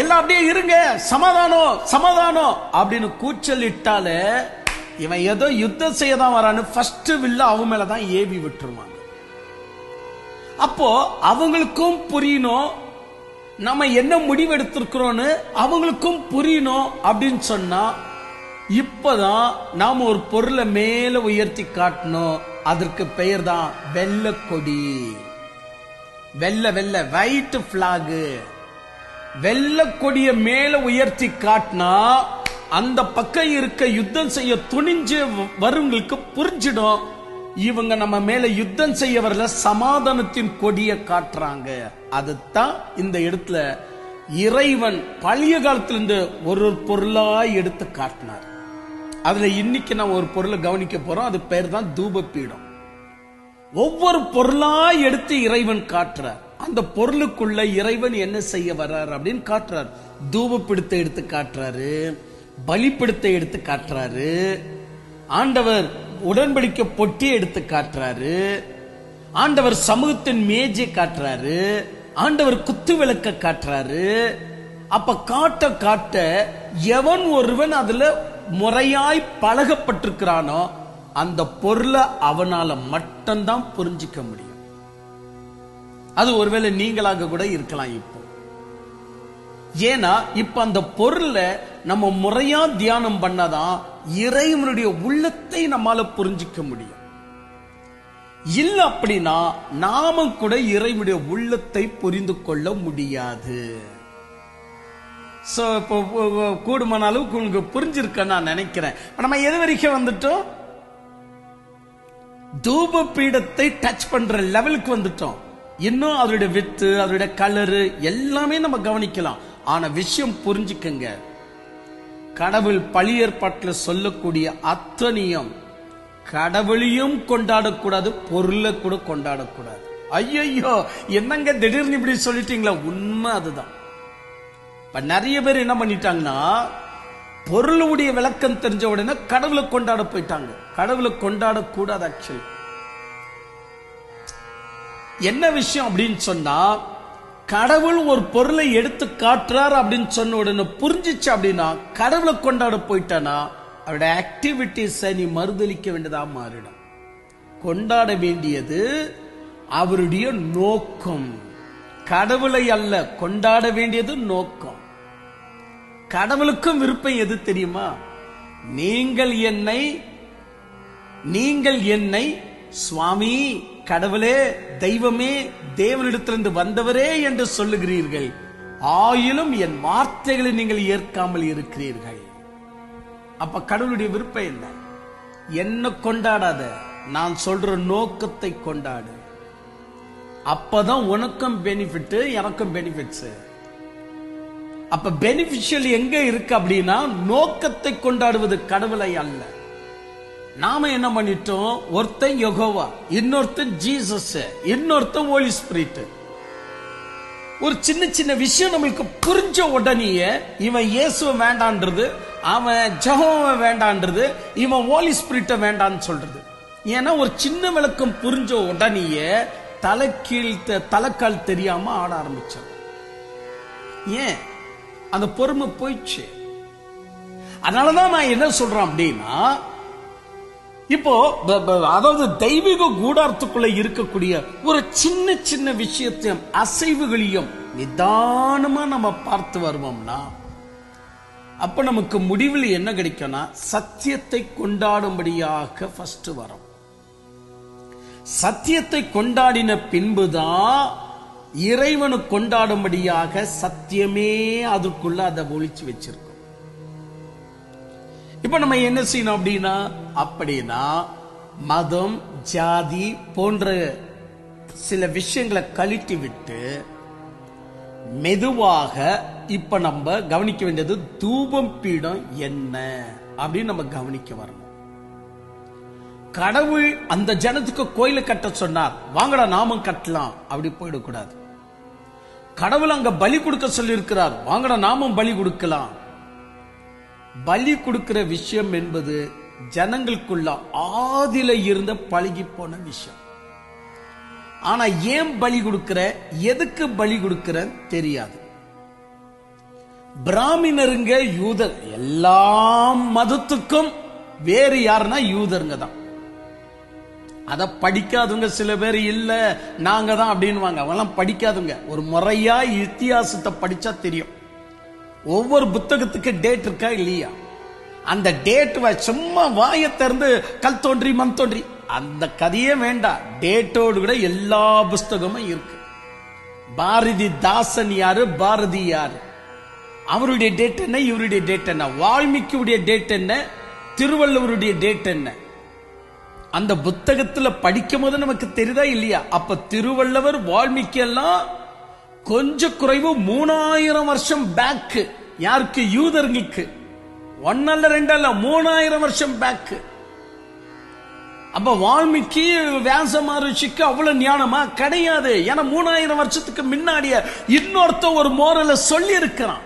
எல்லாம் அப்படியே இருங்க, சமாதானம் சமாதானம் அப்படின்னு கூச்சல் இட்டாலே இவன் ஏதோ யுத்தம் செய்யதான் வரான்னு ஃபர்ஸ்ட் வில்ல அவங்க மேலதான் ஏவி விட்டுருவாங்க. அப்போ அவங்களுக்கும் புரியணும் நம்ம என்ன முடிவு எடுத்திருக்கிறோம்னு, அவங்களுக்கும் புரியணும் அப்படின்னு சொன்னா இப்பதான் நாம ஒரு பொருளை மேல உயர்த்தி காட்டணும். அதற்கு பெயர் தான் வெள்ளை கொடி. வெள்ளை வைட் பிளாக். வெள்ளை கொடிய மேல உயர்த்தி காட்டினா அந்த பக்கம் இருக்க யுத்தம் செய்ய துணிஞ்சு வருவங்களுக்கு புரிஞ்சிடும், இவங்க நம்ம மேல யுத்தம் செய்ய வரல, சமாதானத்தின் கொடியை காட்டுறாங்க. அதுதான் இந்த இடத்துல இறைவன் பழைய காலத்திலிருந்து ஒரு பொருளா எடுத்து காட்டினார். அதுல இன்னைக்கு நான் ஒரு பொருளை கவனிக்க போறோம். அது பேர் தான் தூப பீடம். ஒவ்வொரு பொருளா எடுத்து இறைவன் காட்டுறார். அந்த பொருளுக்குள்ள இறைவன் என்ன செய்ய வர்றார் அப்படின்னு காட்டுறார். தூப பீடத்தை எடுத்து காட்டுறாரு, பலிப்பிடத்தை எடுத்து காட்டுறாரு, ஆண்டவர் உடன்படிக்கை பொட்டி எடுத்து காட்டுறாரு, ஆண்டவர் சமூகத்தின் மேஜை காட்டுறாரு, ஆண்டவர் குத்து விளக்க காட்டுறாரு. அப்ப காட்ட காட்ட எவன் ஒருவன் அதுல முறையாய் பழகப்பட்டிருக்கிறானோ அந்த பொருளை அவனால மட்டும்தான் புரிஞ்சிக்க முடியும். அது ஒருவேளை நீங்களாக கூட இருக்கலாம். இப்போ ஏன்னா இப்ப அந்த பொருளை நம்ம முறையா தியானம் பண்ணாதான் இறைவனுடைய உள்ளத்தை நம்மால புரிஞ்சிக்க முடியும். இல்ல அப்படின்னா நாம கூட இறைவனுடைய உள்ளத்தை புரிந்து கொள்ள முடியாது. இப்போ கூடுமான அளவுக்கு உங்களுக்கு புரிஞ்சிருக்க நான் நினைக்கிறேன். நம்ம எது வரைக்கும் வந்துட்டோம்? தூப பீடத்தை டச் பண்ற லெவலுக்கு வந்துட்டோம். இன்னும் அதோட வித்து, அதோட கலரு எல்லாமே நம்ம கவனிக்கலாம். ஆனா விஷயம் புரிஞ்சுக்கங்க, கடவுள் பழைய ஏற்பாட்டில் சொல்லக்கூடிய அத்தனையும் கடவுளையும் கொண்டாடக்கூடாது, பொருளை கூட கொண்டாடக்கூடாது. ஐயோ என்னங்க திடீர்னு இப்படி சொல்லிட்டீங்களா? உண்மை அதுதான். இப்ப நிறைய பேர் என்ன பண்ணிட்டாங்கன்னா, பொருளுடைய விளக்கம் தெரிஞ்ச உடனே கடவுளை கொண்டாட போயிட்டாங்க. கடவுளை கொண்டாடக்கூடாது. ஆக்சுவலி என்ன விஷயம் அப்படின்னு சொன்னா, கடவுள் ஒரு பொருளை எடுத்து காட்டுறார் அப்படின்னு சொன்ன உடனே புரிஞ்சிச்சு அப்படின்னா கடவுளை கொண்டாட போயிட்டானா அவருடைய ஆக்டிவிட்டிஸை நீ மறுதலிக்க வேண்டியதா மாறிடும். கொண்டாட வேண்டியது அவருடைய நோக்கம், கடவுளை அல்ல. கொண்டாட வேண்டியது நோக்கம். கடவுளுக்கும் விருப்பம் எது தெரியுமா? நீங்கள் என்னை சுவாமி, கடவுளே, தெய்வமே, தேவனிடத்திலிருந்து வந்தவரே என்று சொல்லுகிறீர்கள், ஆயினும் என் வார்த்தைகளை நீங்கள் ஏற்காமல் இருக்கிறீர்கள். அப்ப கடவுளுடைய விருப்பம் என்ன? என்ன கொண்டாடாத, நான் சொல்ற நோக்கத்தை கொண்டாடு. அப்பதான் உனக்கும் பெனிஃபிட், எனக்கும் பெனிஃபிட்ஸ். அப்ப பெனிஃபிஷியல் எங்க இருக்கு அப்படின்னா, நோக்கத்தை கொண்டாடுவது, கடவுளை அல்ல. நாம என்ன பண்ணிட்டோம்? ஒருத்தன் யெகோவா, இன்னொருத்தன் ஜீசஸ், இன்னொருத்தன் ஹோலி ஸ்பிரிட். ஒரு சின்ன சின்ன விஷயம் நம்மளுக்கு புரிஞ்ச உடனேயே இவன் இயேசுவை வேண்டான்றது, அவன் ஜெகோவா வேண்டான்றது, இவன் ஹோலி ஸ்பிரிட்ட வேண்டான்னு சொல்றது. ஏன்னா ஒரு சின்ன விளக்கம் புரிஞ்ச உடனேயே தலைக்கால் தெரியாம ஆட ஆரம்பிச்சான். ஏன்? அந்த பொறுமை போயிடுச்சு. அதனாலதான் நான் என்ன சொல்றேன் அப்படின்னா, இப்போ அதாவது தெய்வீக கூடாரத்துக்குள்ள இருக்கக்கூடிய ஒரு சின்ன சின்ன விஷயத்தையும் அசைவுகளையும் நிதானமா நம்ம பார்த்து வருவோம்னா, அப்ப நமக்கு முடிவில் என்ன கிடைக்கும்னா, சத்தியத்தை கொண்டாடும்படியாக ஃபர்ஸ்ட் வரும். சத்தியத்தை கொண்டாடின பின்புதான் இறைவனு கொண்டாடும்படியாக சத்தியமே அதற்குள்ள அதை ஒளிச்சு வச்சிருக்கும். இப்ப நம்ம என்ன செய்யணும் அப்படின்னா மதம், ஜாதி போன்ற சில விஷயங்களை கழட்டி விட்டு மெதுவாக இப்ப நம்ம கவனிக்க வேண்டியது தூபம் பீடம் என்ன அப்படின்னு நம்ம கவனிக்க வரணும். கடவுள் அந்த ஜனத்துக்கு கோயிலை கட்ட சொன்னார், வாங்கடா நாமும் கட்டலாம், அப்படி போயிடக்கூடாது. கடவுள் அங்க பலி கொடுக்க சொல்லி இருக்கிறார், வாங்கடா நாமும் பலி கொடுக்கலாம். பலி கொடுக்கிற விஷயம் என்பது ஜனங்களுக்குள்ள ஆதில இருந்த பழகி போன விஷயம். ஆனா ஏன் பலி கொடுக்கிற, எதுக்கு பலி கொடுக்கிற தெரியாது. பிராமணருங்க, யூதர், எல்லா மதத்துக்கும் வேறு யாருன்னா யூதருங்க தான். அத படிக்காதவங்க சில பேர் இல்ல நாங்க தான் அப்படின்னு வாங்க, அவங்கெல்லாம் படிக்காதவங்க. ஒரு முறையா இத்தியாசத்தை படிச்சா தெரியும். ஒவ்வொரு புத்தகத்துக்கு டேட் இருக்கா இல்லையா? அந்த டேட் சும்மா வாயை திறந்து கல் தோன்றி மண் தோன்றி அந்த கதையே வேண்டாம். டேட்டோடு கூட எல்லா புஸ்தகமும் இருக்கு. பாரதிதாசன் யாரு, பாரதி யாரு, அவருடைய டேட் என்ன, இவருடைய டேட் என்ன, வால்மீகியுடைய டேட் என்ன, திருவள்ளுவருடைய டேட் என்ன, அந்த புத்தகத்துல படிக்கும் போது நமக்கு தெரியுதா இல்லையா? அப்ப திருவள்ளுவர், வால்மீகி எல்லாம் கொஞ்சம் குறைவு 3000 வருஷம் பேக். யாருக்கு? யூதர்கிக்கு. 1 அல்ல 2 அல்ல 3000 வருஷம் பேக். அப்ப வால்மீகி, வியாச மகரிஷிக்கு அவ்வளவு ஞானமா கிடையாது. ஏன்னா 3000 வருஷத்துக்கு முன்னாடியே இன்னொருத்த ஒரு மோரலை சொல்லி இருக்கிறான்.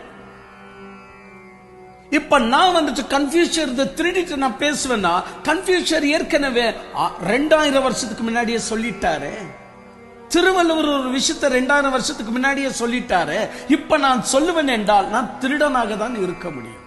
இப்ப நான் வந்துட்டு கன்ஃபியூஷர் திருடிட்டு நான் பேசுவேன்னா, கன்ஃபியூஷர் ஏற்கனவே 2000 வருஷத்துக்கு முன்னாடியே சொல்லிட்டாரு. திருவள்ளுவர் ஒரு விஷயத்தை 2000 வருஷத்துக்கு முன்னாடியே சொல்லிட்டாரு. இப்ப நான் சொல்லுவேன் என்றால் நான் திருடனாக தான் இருக்க முடியும்.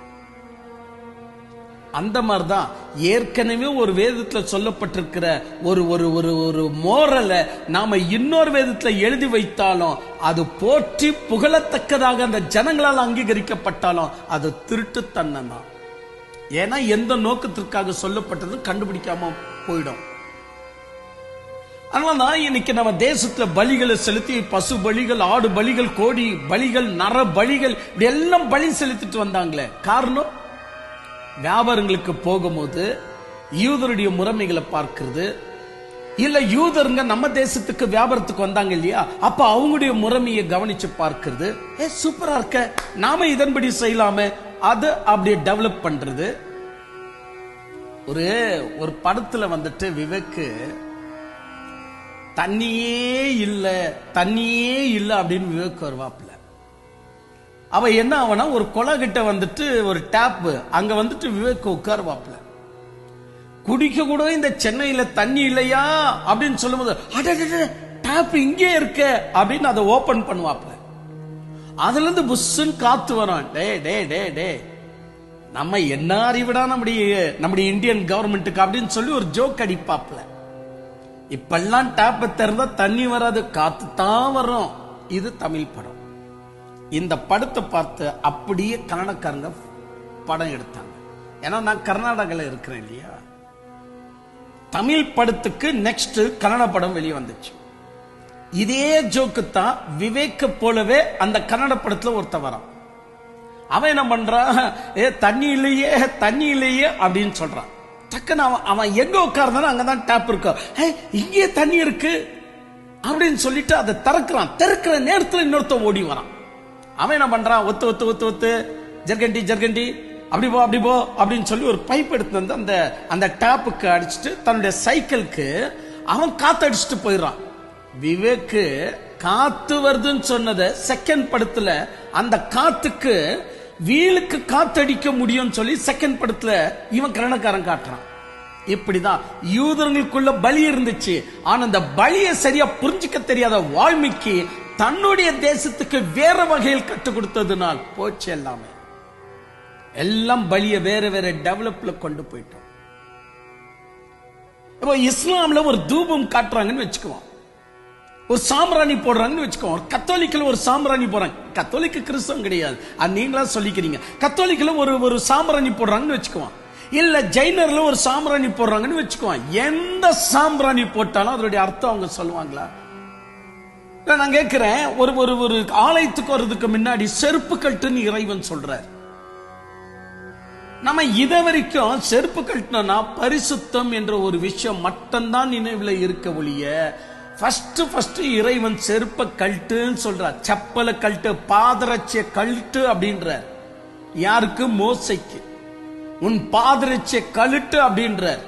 அந்த மாதிரிதான் ஏற்கனவே ஒரு வேதத்துல சொல்லப்பட்டிருக்கிற ஒரு ஒரு ஒரு ஒரு மோரலை நாம இன்னொரு வேதத்துல எழுதி வைத்தாலும் அது போற்றி புகழத்தக்கதாக அந்த ஜனங்களால் அங்கீகரிக்கப்பட்டாலும் அது திருட்டுத்தன்மை தான். ஏன்னா எந்த நோக்கத்திற்காக சொல்லப்பட்டது கண்டுபிடிக்காம போயிடும். அதனாலதான் இன்னைக்கு நம்ம தேசத்துல பலிகளை செலுத்தி, பசு பலிகள், ஆடு பலிகள், கோடி பலிகள், நர பலிகள், இப்படி எல்லாம் பலி செலுத்திட்டு வந்தாங்களே. காரணம், வியாபாரங்களுக்கு போகும்போது யூதருடைய முறைமைகளை பார்க்கிறது இல்ல, யூதருங்க நம்ம தேசத்துக்கு வியாபாரத்துக்கு வந்தாங்க இல்லையா, அப்ப அவங்களுடைய முறைமையை கவனிச்சு பார்க்கிறது. சூப்பரா இருக்க, நாம இதன்படி செய்யலாமே, அது அப்படியே டெவலப் பண்றது. ஒரு படத்துல வந்துட்டு விவேக்கு தண்ணியே இல்ல அப்படின்னு விவேக் வருவாப்ல. அவ என்ன ஆவனா, ஒரு கொலை கிட்ட வந்துட்டு ஒரு டேப் அங்க வந்துட்டு விவேக் உட்காருவாப்ல. குடிக்க கூட இந்த சென்னையில தண்ணி இல்லையா அப்படின்னு சொல்லும் போது, டேப் இங்கே இருக்க அப்படின்னு அதை ஓபன் பண்ணுவாப்ல. அதுல இருந்து புஷ்ன்னு காத்து வரும். டே டே டே டே நம்ம என்ன அறிவிடா நம்முடைய இந்தியன் கவர்மெண்ட்டுக்கு அப்படின்னு சொல்லி ஒரு ஜோக் அடிப்பாப்ல. இப்பெல்லாம் டேப்பை திறந்தா தண்ணி வராது, காத்து தான் வரும். இது தமிழ் படம். இந்த படத்தை பார்த்து அப்படியே கன்னடக்காரங்க படம் எடுத்தாங்க. ஏன்னா நான் கர்நாடகாவில் இருக்கிறேன் இல்லையா. தமிழ் படத்துக்கு நெக்ஸ்ட் கன்னட படம் வெளியே வந்துச்சு. இதே ஜோக்கு தான் விவேக் போலவே அந்த கன்னட படத்துல ஒருத்த வரான். அவன் என்ன பண்றான், தண்ணி இல்லையே தண்ணி இல்லையே அப்படின்னு சொல்றான். டக்குன்னு அவன் எங்க உட்கார்ந்தாலும் அங்கதான் டேப் இருக்கு, இங்கே தண்ணி இருக்கு அப்படின்னு சொல்லிட்டு அதை திறக்கிறான். திறக்கிற நேரத்தில் இன்னொருத்த ஓடி வரான். அவன் என்ன பண்றான், ஒத்து ஒத்து ஒத்து ஒத்து ஜர்கண்டி ஜர்கண்டி அப்படி போ அப்படின்னு சொல்லி ஒரு பைப் எடுத்து வந்து அந்த அந்த டேப்புக்கு அடிச்சுட்டு தன்னுடைய சைக்கிளுக்கு அவன் காத்து அடிச்சுட்டு போயிடுறான். விவேக்கு காத்து வருதுன்னு சொன்னத செகண்ட் படத்துல அந்த காத்துக்கு வீலுக்கு காத்தடிக்க முடியும்னு சொல்லி செகண்ட் படத்துல இவன் கன்னடக்காரன் காட்டுறான். இப்படிதான் யூதர்களுக்குள்ள பலி இருந்துச்சு. ஆனா அந்த பலியை சரியா புரிஞ்சுக்க தெரியாத வால்மீகி தன்னுடைய தேசத்துக்கு வேற வகையில் கற்றுக் கொடுத்ததுனால் போச்சு. எல்லாமே எல்லாம் பலிய வேற வேற டெவலப்ல கொண்டு போயிட்டோம். இப்போ இஸ்லாம்ல ஒரு தூபம் காட்டுறாங்கன்னு வச்சுக்குவோம், ஒரு சாம்பிராணி போடுறாங்கன்னு வச்சுக்கோ. கத்தோலிக்கல ஒரு சாம்பிராணி போறாங்க, கத்தோலிக்க கிறிஸ்தவம் கிடையாது, அது நீங்களா சொல்லிக்கிறீங்க. கத்தோலிக்கல ஒரு சாம்பிராணி போடுறாங்கன்னு வச்சுக்குவோம், இல்ல ஜெயினர்ல ஒரு சாம்பிராணி போடுறாங்கன்னு வச்சுக்குவோம். எந்த சாம்பிராணி போட்டாலும் அதனுடைய அர்த்தம் அவங்க சொல்லுவாங்களா? நான் கேட்கிறேன், ஒரு ஆலயத்துக்கு வர்றதுக்கு முன்னாடி செருப்பு கட்டுன்னு இறைவன் சொல்றார். நம்ம இத வரைக்கும் செருப்பு கட்டணும்னா பரிசுத்தம் என்ற ஒரு விஷயம் மட்டும்தான் நினைவுல இருக்க ஒழிய ஃபர்ஸ்ட் இறைவன் செருப்ப கழட்டுன்னு சொல்றார். செப்பல கழட்டு, பாதரட்சிய கழட்டு அப்படின்றார். யாருக்கு? மோசைக்கு. உன் பாதரட்சிய கழட்டு அப்படின்றார்.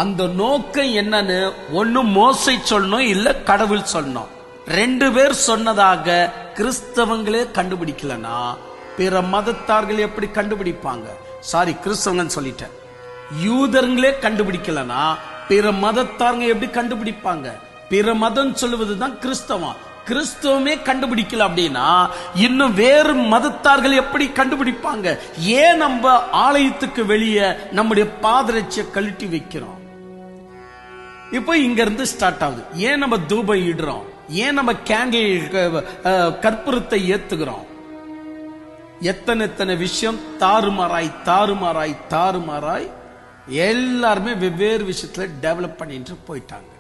அந்த நோக்கம் என்னன்னு ஒன்னு மோசை சொல்லணும், இல்ல கடவுள் சொல்லணும். ரெண்டு பேர் சொன்னதாக கிறிஸ்தவங்களே கண்டுபிடிக்கலனா பிற மதத்தார்கள் எப்படி கண்டுபிடிப்பாங்க? சாரி, கிறிஸ்தவங்க சொல்லிட்டேன். யூதர்களே கண்டுபிடிக்கலனா பிற மதத்தார்கள் எப்படி கண்டுபிடிப்பாங்க? பிற மதம் சொல்லுவதுதான் கிறிஸ்தவம். கிறிஸ்தவமே கண்டுபிடிக்கல அப்படின்னா இன்னும் வேறு மதத்தார்கள் எப்படி கண்டுபிடிப்பாங்க? ஏன் நம்ம ஆலயத்துக்கு வெளியே நம்முடைய பாதரட்சியை கழட்டி வைக்கிறோம்? இப்போ இங்க இருந்து ஸ்டார்ட் ஆகுது. ஏன் நம்ம தூபம் இடுறோம்? ஏன் நம்ம கேண்டில் கற்பூரத்தை ஏத்துகிறோம்? எத்தனை விஷயம் தாறுமாறாய் எல்லாருமே வெவ்வேறு விஷயத்துல டெவலப் பண்ணிட்டு போயிட்டாங்க.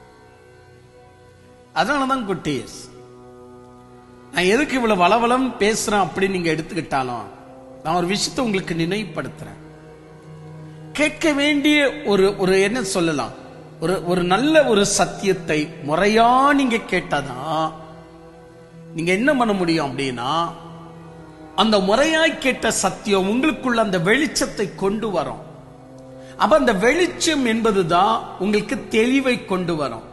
அதனாலதான் குட்டீஸ், நான் எதுக்கு இவ்வளவு வளவளம் பேசுறேன் அப்படின்னு நீங்க எடுத்துக்கிட்டாலும் நான் ஒரு விஷயத்தை உங்களுக்கு நினைவுபடுத்துறேன். கேட்க வேண்டிய ஒரு என்ன சொல்லலாம், ஒரு நல்ல ஒரு சத்தியத்தை முறையா நீங்க கேட்டாதான் நீங்க என்ன பண்ண முடியும் அப்படின்னா, அந்த முறையாய் கேட்ட சத்தியம் உங்களுக்குள்ள அந்த வெளிச்சத்தை கொண்டு வரும். அப்ப அந்த வெளிச்சம் என்பதுதான் உங்களுக்கு தெளிவை கொண்டு வரும்.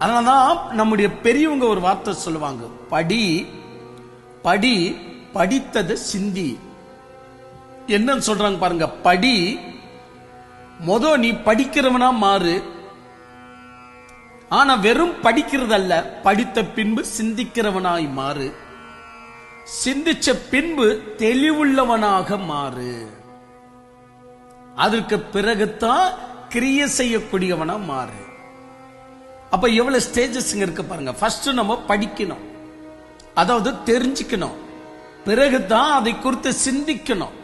அதனாலதான் நம்முடைய பெரியவங்க ஒரு வார்த்தை சொல்லுவாங்க, படி படித்தது சிந்தி. என்ன சொல்றாங்க பாருங்க, படி நீ படிக்கிறவனா மாறு. ஆனா வெறும் படிக்கிறதல்ல, படித்த பின்பு சிந்திக்கிறவனாய் மாறு. சிந்திச்ச பின்பு தெளிவுள்ளவனாக மாறு. அதற்கு பிறகுதான் கிரியை செய்யக்கூடியவனா மாறு. அப்ப எவ்வளவு ஸ்டேஜஸ் இருக்கு பாருங்க. ஃபர்ஸ்ட் நம்ம படிக்கணும், அதாவது தெரிஞ்சுக்கணும். பிறகுதான் அதை குறித்து சிந்திக்கணும்.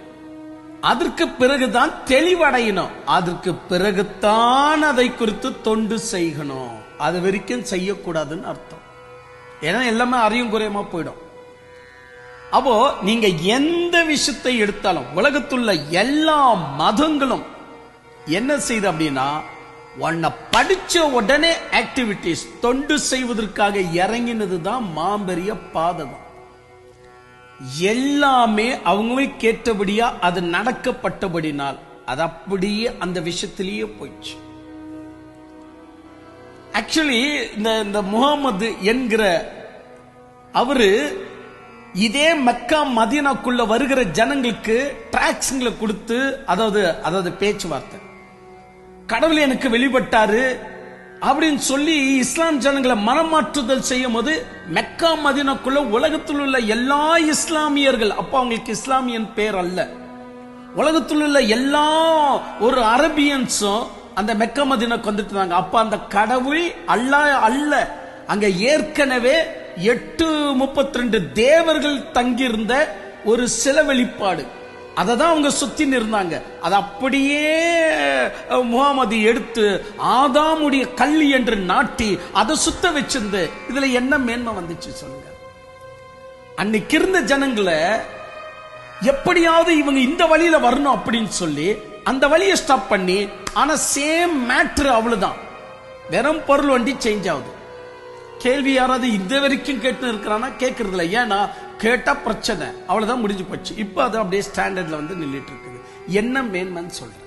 அதற்கு பிறகுதான் தெளிவடையணும். அதற்கு பிறகுதான் அதை குறித்து தொண்டு செய்யணும். அது வரைக்கும் செய்யக்கூடாதுன்னு அர்த்தம். ஏன்னா எல்லாமே அறியும் குறையமா போயிடும். அப்போ நீங்க எந்த விஷயத்தை எடுத்தாலும் உலகத்துள்ள எல்லா மதங்களும் என்ன செய்து அப்படின்னா, உன்னை படிச்ச உடனே ஆக்டிவிட்டிஸ் தொண்டு செய்வதற்காக இறங்கினதுதான் மாம்பெரிய பாதகம். எல்லாமே அவங்க கேட்டபடியா அது நடக்கப்பட்டபடினால் அது அப்படியே அந்த விஷயத்திலேயே போயிடுச்சு. ஆக்சுவலி இந்த முகமது என்கிற அவரு இதே மக்கா மதீனாக்குள்ள வருகிற ஜனங்களுக்கு டிராக்ஸ்களை கொடுத்து, அதாவது பேச்சுவார்த்தை, கடவுள் எனக்கு வெளிப்பட்டாரு அப்படின்னு சொல்லி இஸ்லாம் ஜனங்களை மனமாற்றுதல் செய்யும் போது மெக்கா மதீனாக்குள்ள உலகத்தில் உள்ள எல்லா இஸ்லாமியர்கள், அப்ப அவங்களுக்கு இஸ்லாமியன் பேர் அல்ல, உலகத்தில் உள்ள எல்லா ஒரு அரபியன்ஸும் அந்த மெக்கா மதீனாக்கு வந்துட்டு இருந்தாங்க. அப்ப அந்த கடவுள் அல்ல, அங்க ஏற்கனவே 832 தேவர்கள் தங்கியிருந்த ஒரு சில வெளிப்பாடு. அதை தான் அவங்க சுத்தின்னு இருந்தாங்க. அதை அப்படியே முகமது எடுத்து ஆதாமுடைய கல்லி என்று நாட்டி அதை சுத்த வச்சிருந்து இதுல என்ன மேன்மை வந்துச்சு சொல்லுங்க? அன்னைக்கு இருந்த ஜனங்களை எப்படியாவது இவங்க இந்த வழியில வரணும் அப்படின்னு சொல்லி அந்த வழியை ஸ்டாப் பண்ணி, ஆனா சேம் மேட்ரு அவ்வளவுதான், வெறும் பொருள் வண்டி சேஞ்ச் ஆகுது. கேள்வி யாராவது இந்த வரைக்கும் கேட்டு இருக்கிறானா? கேட்கறது இல்லை. ஏன்னா கேட்டா பிரச்சனை, அவ்வளவுதான், முடிஞ்சு போச்சு. இப்ப அது அப்படியே ஸ்டாண்டர்ட்ல வந்து நின்றுட்டு இருக்குது. என்ன மேன்மைன்னு சொல்றேன்?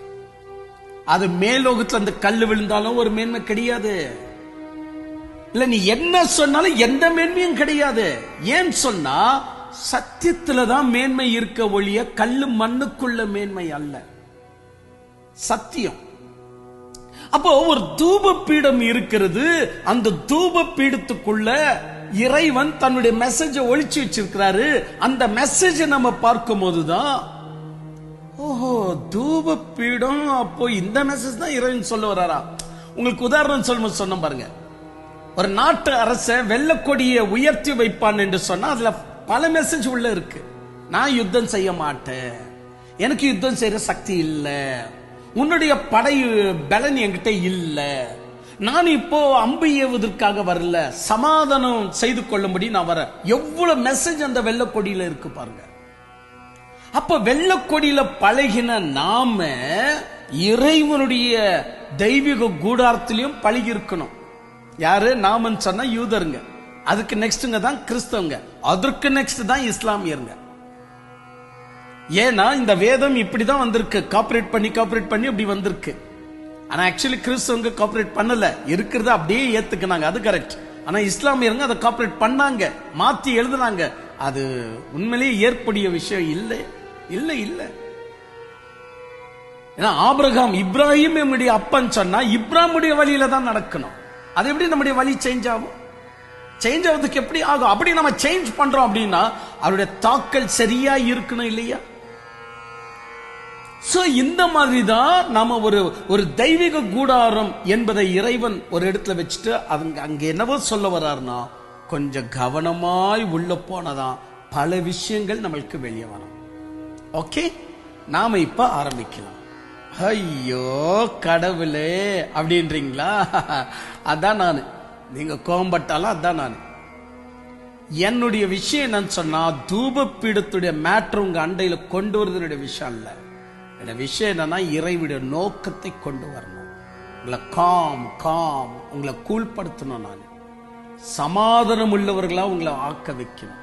அது மேலோகத்துல அந்த கல்லு விழுந்தாலும் ஒரு மேன்மை கிடையாது. இல்ல நீ என்ன சொன்னாலும் எந்த மேன்மையும் கிடையாது. ஏன் சொன்னா சத்தியத்துலதான் மேன்மை இருக்க ஒழிய கல்லு மண்ணுக்குள்ள மேன்மை அல்ல, சத்தியம். அப்போ ஒரு தூப பீடம் இருக்கிறது. அந்த தூப பீடத்துக்குள்ள இறைவன் தன்னுடைய மெசேஜ ஒளிச்சு வச்சிருக்கிறாரு. அந்த மெசேஜ நம்ம பார்க்கும் போதுதான் ஓஹோ தூப பீடம், அப்போ இந்த மெசேஜ் தான் இறைவன் சொல்ல வர்றாரா? உங்களுக்கு உதாரணம் சொல்லும் சொன்ன பாருங்க. ஒரு நாட்டு அரச வெள்ளக்கொடியை உயர்த்தி வைப்பான் என்று சொன்னா அதுல பல மெசேஜ் உள்ள இருக்கு. நான் யுத்தம் செய்ய மாட்டேன், எனக்கு யுத்தம் செய்யற சக்தி இல்ல, உன்னுடைய படை பலன் என்கிட்ட இல்ல, நான் இப்போ அம்பு ஏவுவதற்காக வரல, சமாதானம் செய்து கொள்ளும்படி நான் வர. எவ்வளவு மெசேஜ் அந்த வெள்ளக்கொடியில இருக்கு பாருங்க. அப்ப வெள்ளக்கொடியில பழகின நாம இறைவனுடைய தெய்வீக கூடாரத்திலையும் பழகி இருக்கணும். யாரு நாமன்னு சொன்னா யூதருங்க, அதுக்கு நெக்ஸ்ட்ங்க தான் கிறிஸ்தவங்க, அதற்கு நெக்ஸ்ட் தான் இஸ்லாமியருங்க. ஏன்னா இந்த வேதம் இப்படிதான் வந்திருக்கு, காப்பரேட் பண்ணி அப்படி வந்திருக்கு. ஆனா ஆக்சுவலி கிறிஸ்தவங்க காப்பரேட் பண்ணல, இருக்கிறத அப்படியே ஏத்துக்கினாங்க, அது கரெக்ட். ஆனா இஸ்லாமியருங்க அதை காப்பரேட் பண்ணாங்க, மாத்தி எழுதுனாங்க. அது உண்மையிலேயே ஏற்புடைய விஷயம் இல்லை இல்லை இல்லை. ஏன்னா ஆபிரகாம் இப்ராஹிம் நம்முடைய அப்பன் சொன்னா இப்ராஹிமுடைய வழியில தான் நடக்கணும். அது எப்படி நம்முடைய வழி சேஞ்ச் ஆகும்? சேஞ்ச் ஆகுறதுக்கு எப்படி ஆகும்? அப்படி நம்ம சேஞ்ச் பண்றோம் அப்படின்னா அவருடைய தாக்கல் சரியா இருக்கணும் இல்லையா? சோ இந்த மாதிரி தான் நாம ஒரு தெய்வீக கூடாரம் என்பதை இறைவன் ஒரு இடத்துல வச்சுட்டு அங்க என்னவோ சொல்ல வர்றாருன்னா, கொஞ்சம் கவனமாய் உள்ள போனதான் பல விஷயங்கள் நம்மளுக்கு வெளியே வரும். ஓகே, நாம இப்ப ஆரம்பிக்கலாம். ஐயோ கடவுளே அப்படின்றீங்களா? அதான் நானு, நீங்க கோம்பட்டாலும் அதான் நானு. என்னுடைய விஷயம் என்னன்னு சொன்னா, தூப பீடத்துடைய மேட்டர் உங்க அண்டையில கொண்டு வருவதனுடைய விஷயம் இல்ல. என்னோட விஷயம் என்னன்னா, இறைவுடைய நோக்கத்தை கொண்டு வரணும். உங்களை காம் உங்களை கூழ்படுத்தணும். நான் சமாதானம் உள்ளவர்களா உங்களை ஆக்க வைக்கணும்.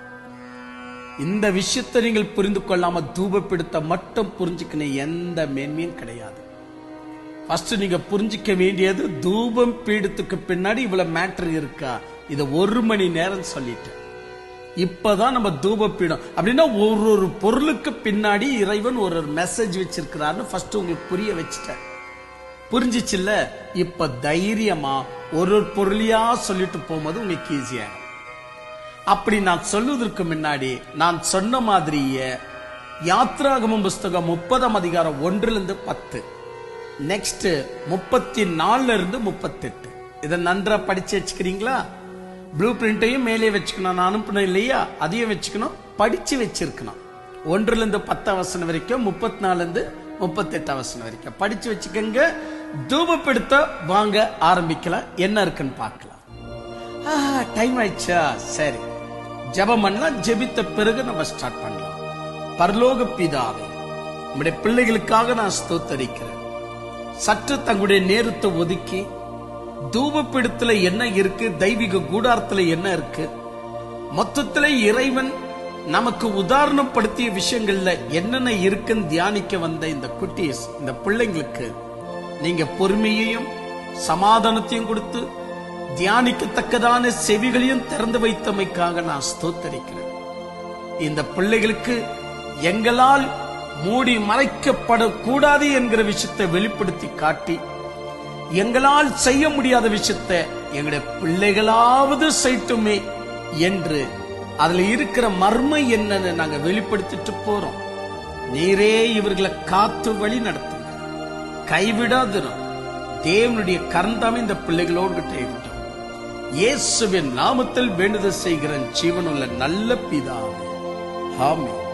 இந்த விஷயத்தை நீங்கள் புரிந்து கொள்ளாம தூப பீடத்தை மட்டும் புரிஞ்சுக்கணும், எந்த மேன்மையும் கிடையாது. ஃபர்ஸ்ட் நீங்க புரிஞ்சிக்க வேண்டியது, தூபம் பீடத்துக்கு பின்னாடி இவ்வளவு மேட்டர் இருக்கா? இத 1 மணி நேரம் சொல்லிட்டு இப்பதான் நம்ம தூப பீடம் அப்படின்னா ஒரு பொருளுக்கு பின்னாடி இறைவன் ஒரு மெசேஜ் வச்சிருக்கிறான்னு ஃபர்ஸ்ட் உங்களுக்கு புரிய வச்சுட்டேன். புரிஞ்சிச்சு இல்ல? இப்ப தைரியமா ஒரு பொருளையா சொல்லிட்டு போகும்போது உங்களுக்கு ஈஸியா. அப்படி நான் சொல்லுவதற்கு முன்னாடி நான் சொன்ன மாதிரியே யாத்ராகமம் புஸ்தகம் 30ஆம் அதிகாரம் 1-10, நெக்ஸ்ட் 34-38 இதை நன்றா படிச்சு வச்சுக்கிறீங்களா? ப்ளூ பிரிண்டையும் மேலே வச்சுக்கணும், நான் அனுப்பினேன் இல்லையா, அதையும் வச்சுக்கணும், படிச்சு வச்சிருக்கணும். 1-10 வசனம் வரைக்கும், 34-38 வசனம் வரைக்கும் படிச்சு வச்சுக்கோங்க. தூபப்படுத்த வாங்க ஆரம்பிக்கலாம். என்ன இருக்குன்னு பார்க்கலாம். டைம் ஆயிடுச்சா? சரி, ஜெபம் பண்ணலாம். ஜெபித்த பிறகு நம்ம ஸ்டார்ட் பண்ணலாம். பரலோக பிதாவே, நம்முடைய பிள்ளைகளுக்காக நான் ஸ்தோத்தரிக்கிறேன். சற்று தங்களுடைய நேரத்தை ஒதுக்கி தூபப்பீடத்துல என்ன இருக்கு, தெய்வீக கூடாரத்துல என்ன இருக்கு, மொத்தத்துல இறைவன் நமக்கு உதாரணப்படுத்திய விஷயங்கள்ல என்னென்ன இருக்குன்னு தியானிக்க வந்த இந்த குட்டீஸ், இந்த பிள்ளைங்களுக்கு நீங்க பொறுமையையும் சமாதானத்தையும் கொடுத்து தியானிக்கத்தக்கதான செவிகளையும் திறந்து வைத்தமைக்காக நான் ஸ்தோத்தரிக்கிறேன். இந்த பிள்ளைகளுக்கு எங்களால் மூடி மறைக்கப்படக்கூடாது என்கிற விஷயத்தை வெளிப்படுத்தி காட்டி, எங்களால் செய்ய முடியாத விஷயத்தை எங்களுடைய பிள்ளைகளாவது செய்யட்டுமே என்று அதுல இருக்கிற மர்மம் என்னன்னு நாங்க வெளிப்படுத்திட்டு போறோம். நீரே இவர்களை காத்து வழி நடத்துங்க, கைவிடாதிரும். தேவனுடைய கரந்தாமே இந்த பிள்ளைகளோடு இருக்கட்டும். இயேசுவின் நாமத்தில் வேண்டுதல் செய்கிற ஜீவனுள்ள நல்ல பிதாவே, ஆமென்.